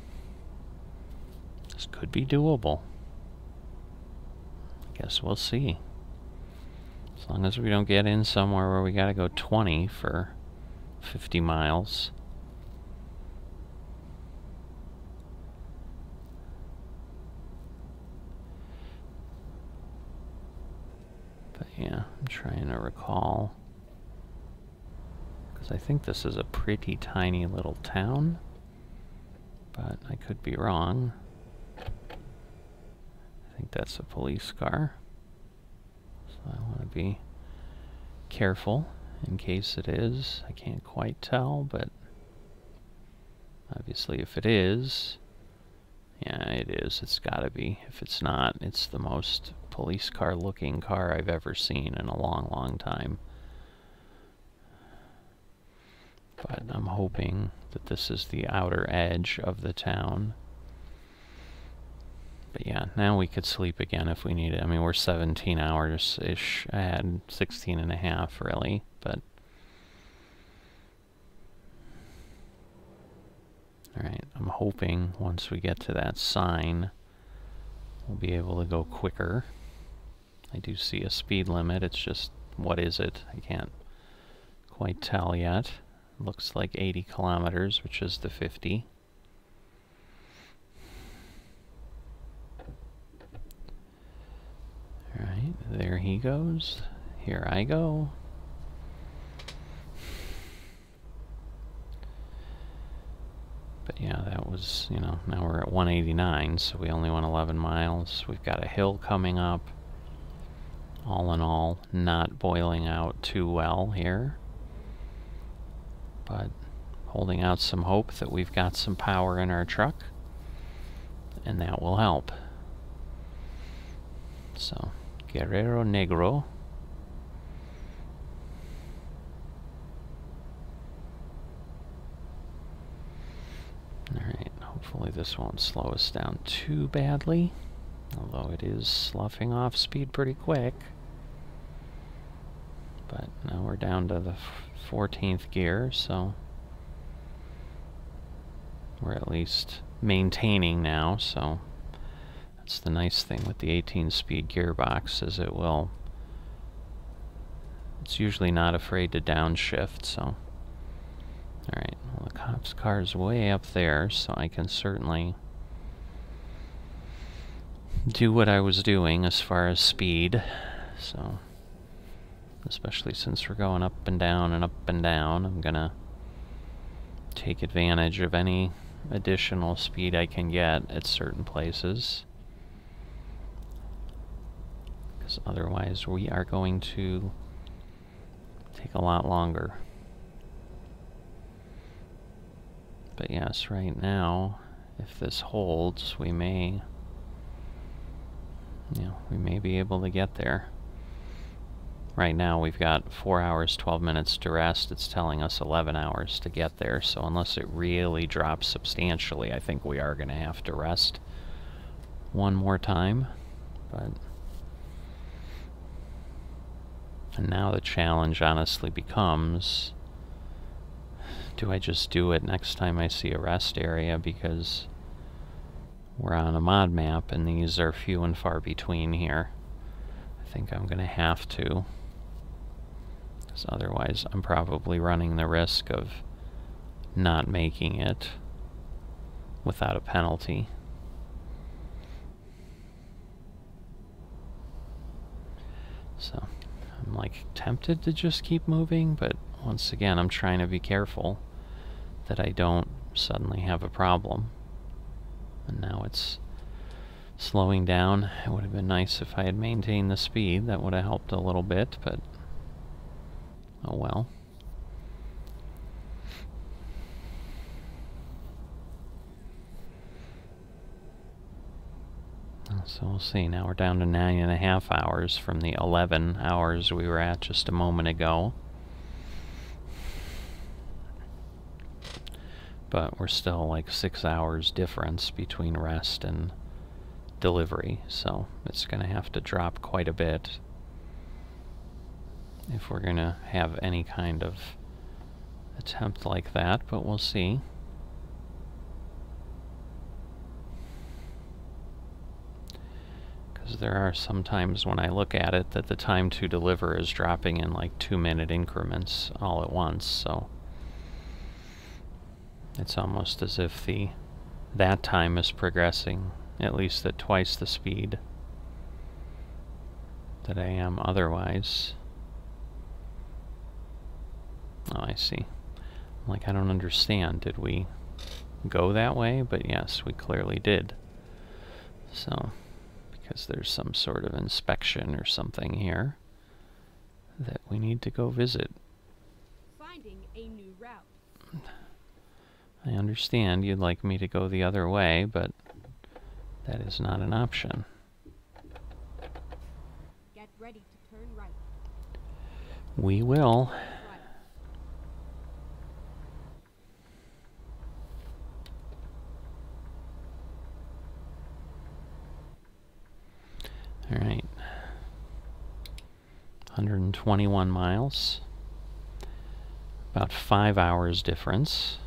This could be doable. Guess we'll see. As long as we don't get in somewhere where we gotta go 20 for 50 miles. But yeah, I'm trying to recall. Because I think this is a pretty tiny little town. But I could be wrong. I think that's a police car. So I want to be careful in case it is. I can't quite tell, but obviously if it is, yeah, it is. It's got to be. If it's not, it's the most police car looking car I've ever seen in a long, long time. But I'm hoping that this is the outer edge of the town. But yeah, now we could sleep again if we need it. I mean, we're 17 hours-ish ahead, 16 and a half really, but... hoping once we get to that sign, we'll be able to go quicker. I do see a speed limit, it's just, what is it? I can't quite tell yet. Looks like 80 kilometers, which is the 50. Alright, there he goes. Here I go. But yeah, that was, you know, now we're at 189, so we only went 11 miles. We've got a hill coming up. All in all, not boiling out too well here. But holding out some hope that we've got some power in our truck, and that will help. So, Guerrero Negro. Alright, hopefully this won't slow us down too badly, although it is sloughing off speed pretty quick. But now we're down to the 14th gear, so we're at least maintaining now, so that's the nice thing with the 18-speed gearbox, is it's usually not afraid to downshift, so. Alright, well, the cop's car's way up there, so I can certainly do what I was doing as far as speed, so. Especially since we're going up and down and up and down, I'm gonna take advantage of any additional speed I can get at certain places. Because otherwise we are going to take a lot longer. But yes, right now, if this holds, we may be able to get there. Right now we've got 4 hours, 12 minutes to rest. It's telling us 11 hours to get there, so unless it really drops substantially, I think we are going to have to rest one more time. And now the challenge honestly becomes, do I just do it next time I see a rest area, because we're on a mod map and these are few and far between here. I think I'm going to have to. Otherwise, I'm probably running the risk of not making it without a penalty. So, I'm like tempted to just keep moving, but once again, I'm trying to be careful that I don't suddenly have a problem. And now it's slowing down. It would have been nice if I had maintained the speed. That would have helped a little bit, but oh well. So we'll see. Now we're down to 9.5 hours from the 11 hours we were at just a moment ago. But we're still like 6 hours difference between rest and delivery, so it's going to have to drop quite a bit if we're going to have any kind of attempt like that, but we'll see. Because there are some times when I look at it that the time to deliver is dropping in like 2-minute increments all at once, so it's almost as if that time is progressing at least at twice the speed that I am otherwise. Oh, I see. Like, I don't understand. Did we go that way? But yes, we clearly did. So, because there's some sort of inspection or something here that we need to go visit. Finding a new route. I understand you'd like me to go the other way, but that is not an option. Get ready to turn right. We will. Alright. 121 miles. About 5 hours difference.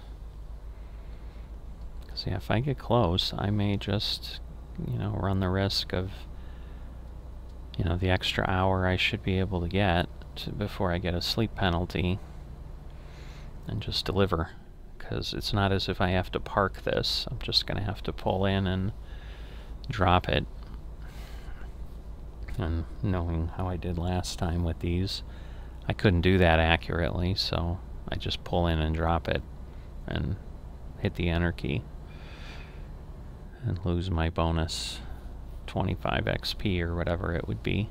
So yeah, if I get close, I may just, run the risk of, the extra hour I should be able to get before I get a sleep penalty and just deliver. Because it's not as if I have to park this. I'm just going to have to pull in and drop it. And knowing how I did last time with these, I couldn't do that accurately, so I just pull in and drop it and hit the enter key and lose my bonus 25 XP or whatever it would be.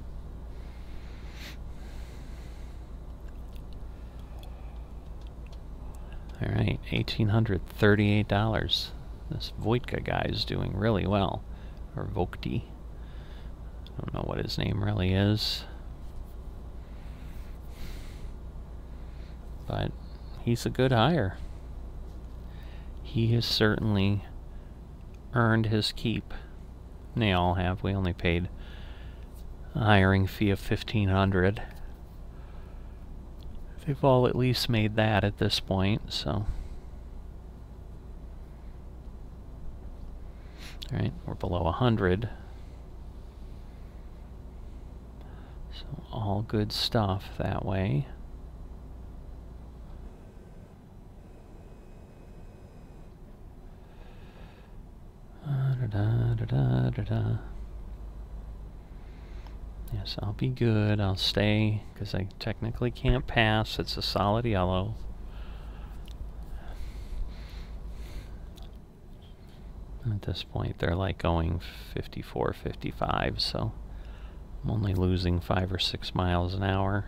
Alright, $1,838. This Vodka guy is doing really well. Or Vokti. I don't know what his name really is. But he's a good hire. He has certainly earned his keep. And they all have. We only paid a hiring fee of $1,500. They've all at least made that at this point, so. Alright, we're below 100. So all good stuff that way. Yes, I'll be good. I'll stay, because I technically can't pass. It's a solid yellow. At this point, they're like going 54, 55, so I'm only losing 5 or 6 miles an hour.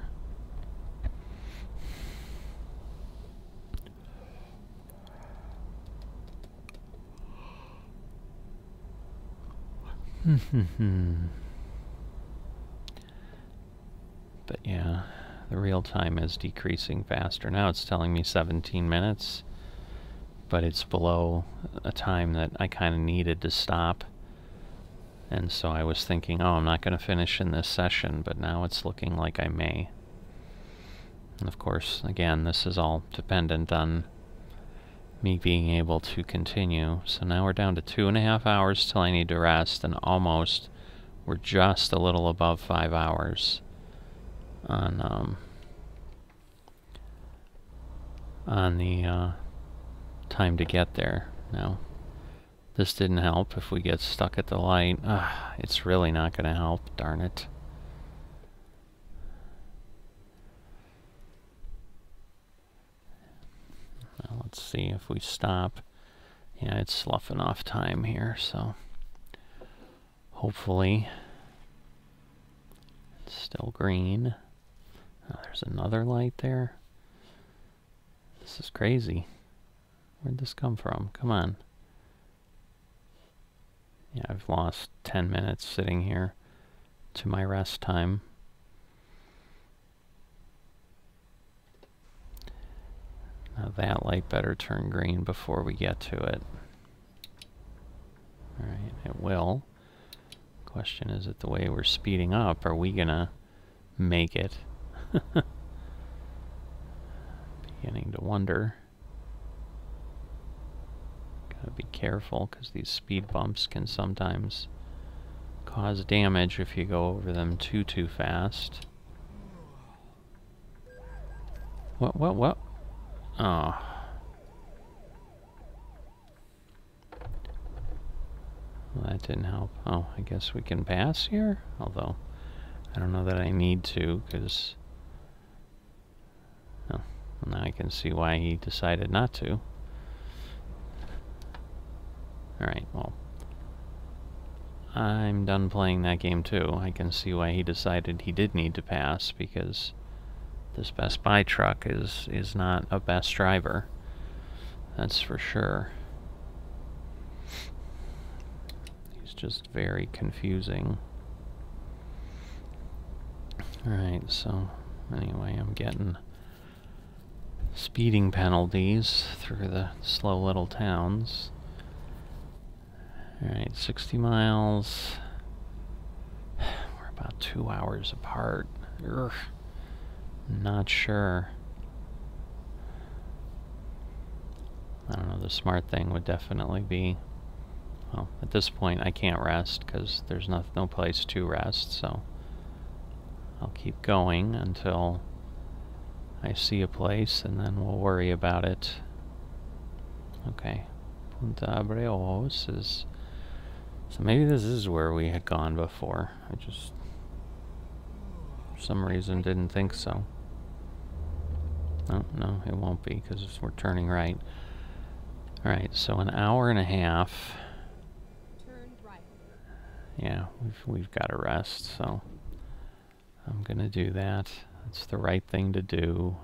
But yeah, the real time is decreasing faster. Now it's telling me 17 minutes, but it's below a time that I kind of needed to stop. And so I was thinking, oh, I'm not going to finish in this session, but now it's looking like I may. And of course, again, this is all dependent on me being able to continue. So now we're down to 2.5 hours till I need to rest, and almost, we're just a little above 5 hours on the time to get there. Now, this didn't help. If we get stuck at the light, it's really not going to help, darn it. Now, let's see if we stop. Yeah, it's sloughing off time here, so hopefully it's still green. Oh, there's another light there. This is crazy. Where'd this come from? Come on. Yeah, I've lost 10 minutes sitting here to my rest time. Now that light better turn green before we get to it. Alright, it will. Question, is it the way we're speeding up? Are we gonna make it? Beginning to wonder. Gotta be careful, because these speed bumps can sometimes cause damage if you go over them too fast. What? Oh. Well, that didn't help. Oh, I guess we can pass here? Although, I don't know that I need to, because... Oh, well, now I can see why he decided not to. Alright, well, I'm done playing that game too. I can see why he decided he did need to pass, because this Best Buy truck is not a best driver. That's for sure. He's just very confusing. Alright, so anyway, I'm getting speeding penalties through the slow little towns. Alright, 60 miles. We're about 2 hours apart. Ugh. Not sure. I don't know, the smart thing would definitely be, well, at this point I can't rest because there's no place to rest, so I'll keep going until I see a place, and then we'll worry about it. Okay, Punta Abreojos is... So maybe this is where we had gone before. I just, for some reason, didn't think so. No, it won't be, because we're turning right. Alright, so an hour and a half. Turn right. Yeah, we've got to rest, so I'm gonna do that. It's the right thing to do.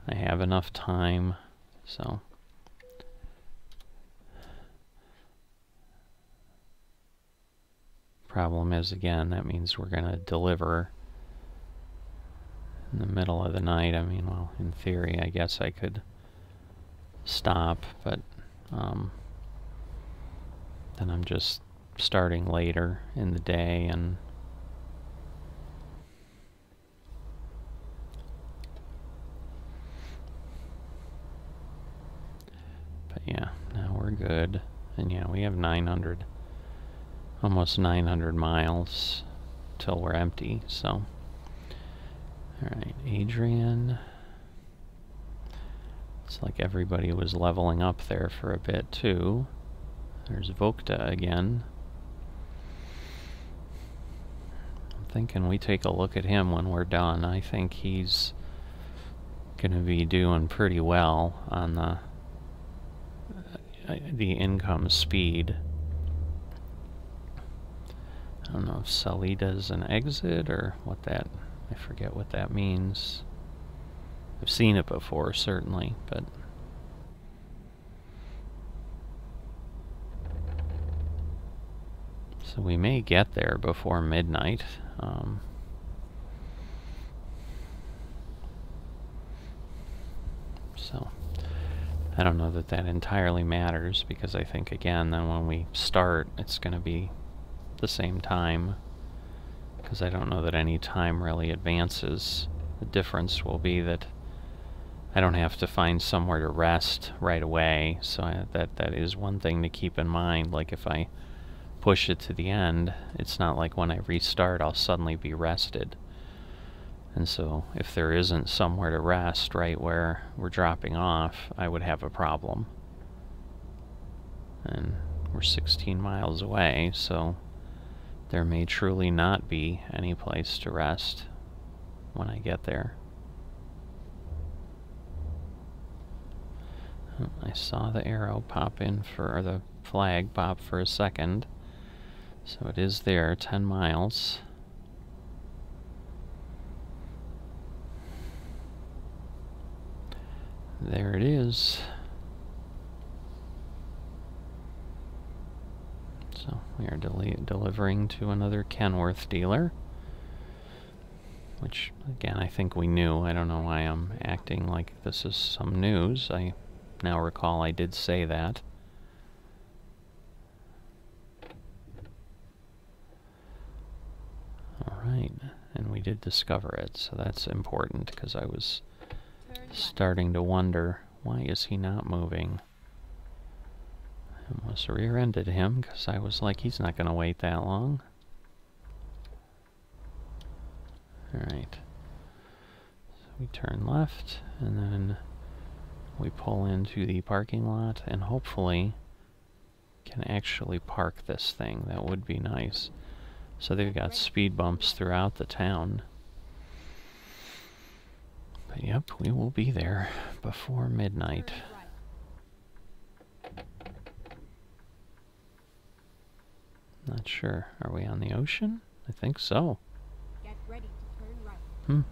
I have enough time, so... Problem is, again, that means we're gonna deliver in the middle of the night. I mean, well, in theory, I guess I could stop, but then I'm just starting later in the day, and but yeah, now we're good. And yeah, we have 900, almost 900 miles till we're empty, so. Alright, Adrian. It's like everybody was leveling up there for a bit, too. There's Vokta again. I'm thinking we take a look at him when we're done. I think he's gonna be doing pretty well on the income speed. I don't know if Sully does an exit or what that... I forget what that means. I've seen it before, certainly, but... So we may get there before midnight. So, I don't know that that entirely matters, because I think, again, then when we start, it's going to be the same time. Because I don't know that any time really advances. The difference will be that I don't have to find somewhere to rest right away, so that is one thing to keep in mind. Like, if I push it to the end, it's not like when I restart I'll suddenly be rested. And so if there isn't somewhere to rest right where we're dropping off, I would have a problem. And we're 16 miles away, so there may truly not be any place to rest when I get there. Oh, I saw the arrow pop in or the flag pop for a second. So it is there, 10 miles. There it is. So we are delivering to another Kenworth dealer, which, again, I think we knew. I don't know why I'm acting like this is some news. I now recall I did say that. Alright, and we did discover it, so that's important, because I was starting to wonder, why is he not moving? I almost rear-ended him, because I was like, he's not going to wait that long. Alright. So we turn left, and then we pull into the parking lot, and hopefully can actually park this thing. That would be nice. So they've got speed bumps throughout the town. But yep, we will be there before midnight. Not sure. Are we on the ocean? I think so. Get ready to turn right.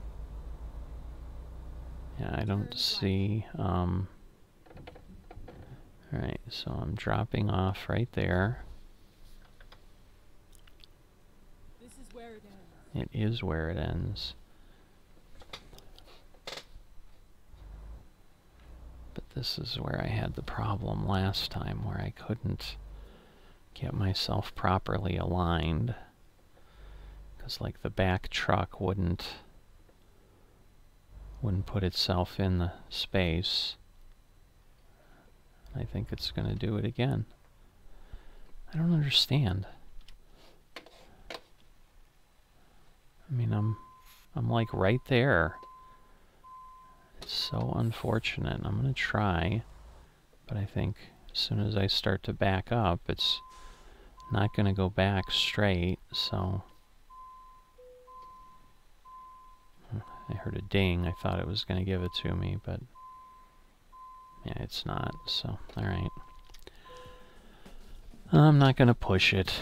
Yeah, I don't see... Alright, so I'm dropping off right there. This is where it ends. It is where it ends. But this is where I had the problem last time, where I couldn't get myself properly aligned. Because, like, the back truck wouldn't put itself in the space. I think it's going to do it again. I don't understand. I mean, I'm like right there. It's so unfortunate. I'm going to try, but I think as soon as I start to back up, it's not going to go back straight, so... I heard a ding. I thought it was going to give it to me, but yeah, it's not, so alright. I'm not going to push it.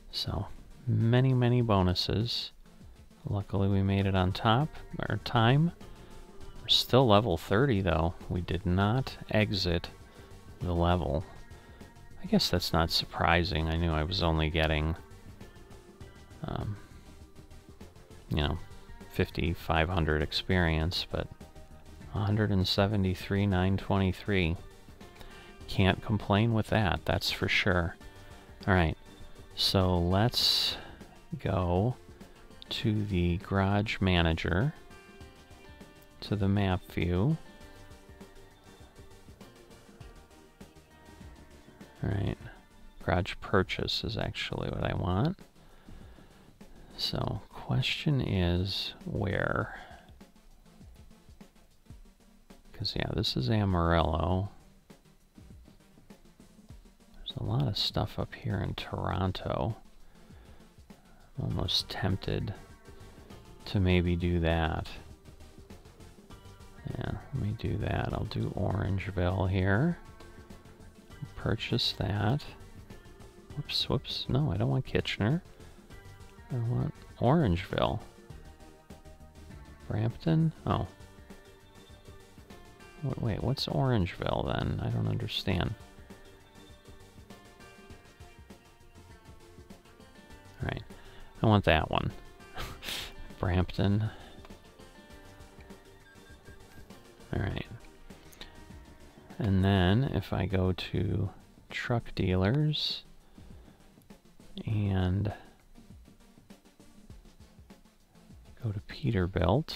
So, many, many bonuses. Luckily we made it on top, or time. We're still level 30 though. We did not exit the level. I guess that's not surprising. I knew I was only getting, you know, 5,500 experience, but 173,923. Can't complain with that, that's for sure. Alright, so let's go to the garage manager, to the map view. Alright, garage purchase is actually what I want. So, question is where? Because, yeah, this is Amarillo. There's a lot of stuff up here in Toronto. I'm almost tempted to maybe do that. Yeah, let me do that. I'll do Orangeville here. Purchase that. Whoops, whoops. No, I don't want Kitchener. I want Orangeville. Brampton? Oh. Wait, what's Orangeville then? I don't understand. Alright. I want that one. Brampton. Alright. And then if I go to truck dealers and go to Peterbilt.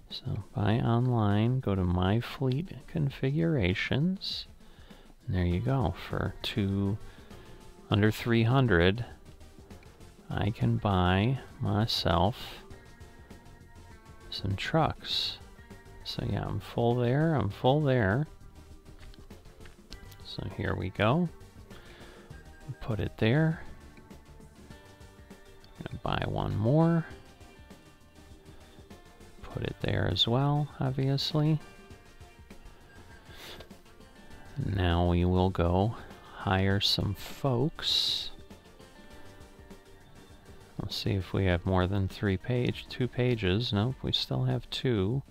So buy online, go to My Fleet Configurations. And there you go. For under 300, I can buy myself some trucks. So yeah, I'm full there, I'm full there. So here we go. Put it there. Buy one more. Put it there as well, obviously. Now we will go hire some folks. Let's see if we have more than 2 pages. Nope, we still have 2.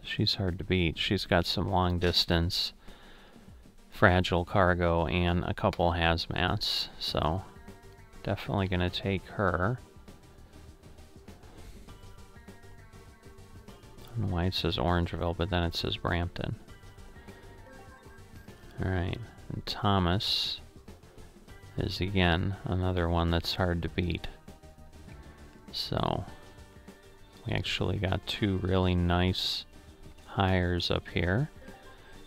She's hard to beat. She's got some long distance, fragile cargo, and a couple hazmats, so definitely gonna take her. I don't know why it says Orangeville, but then it says Brampton. Alright, and Thomas is again another one that's hard to beat. So we actually got 2 really nice hires up here.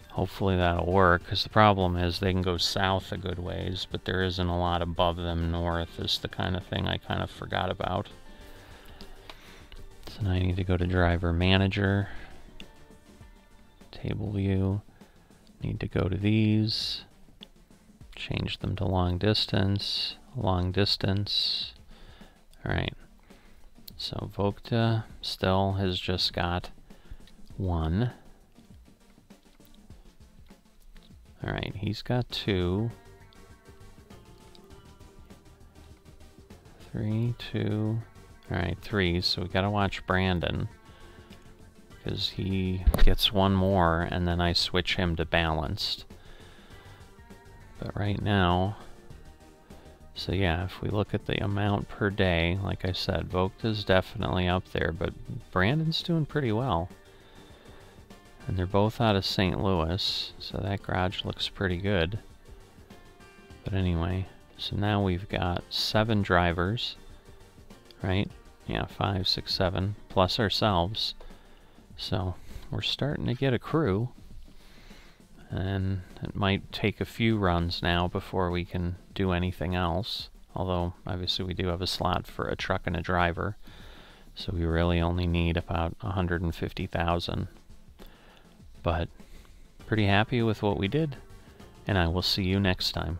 Hopefully that'll work, because the problem is they can go south a good ways, but there isn't a lot above them north, is the kind of thing I kind of forgot about. So now I need to go to driver manager, table view, need to go to these, change them to long distance. Alright, so Vokta still has just got 1. Alright, he's got 2. 3, 2. Alright, 3, so we gotta watch Brandon, because he gets 1 more, and then I switch him to balanced. But right now, so yeah, if we look at the amount per day, like I said, Vokta's definitely up there, but Brandon's doing pretty well. And they're both out of St. Louis, so that garage looks pretty good. But anyway, so now we've got 7 drivers, right? Yeah, 5, 6, 7, plus ourselves. So we're starting to get a crew. And it might take a few runs now before we can do anything else. Although, obviously we do have a slot for a truck and a driver. So we really only need about 150,000. But pretty happy with what we did, and I will see you next time.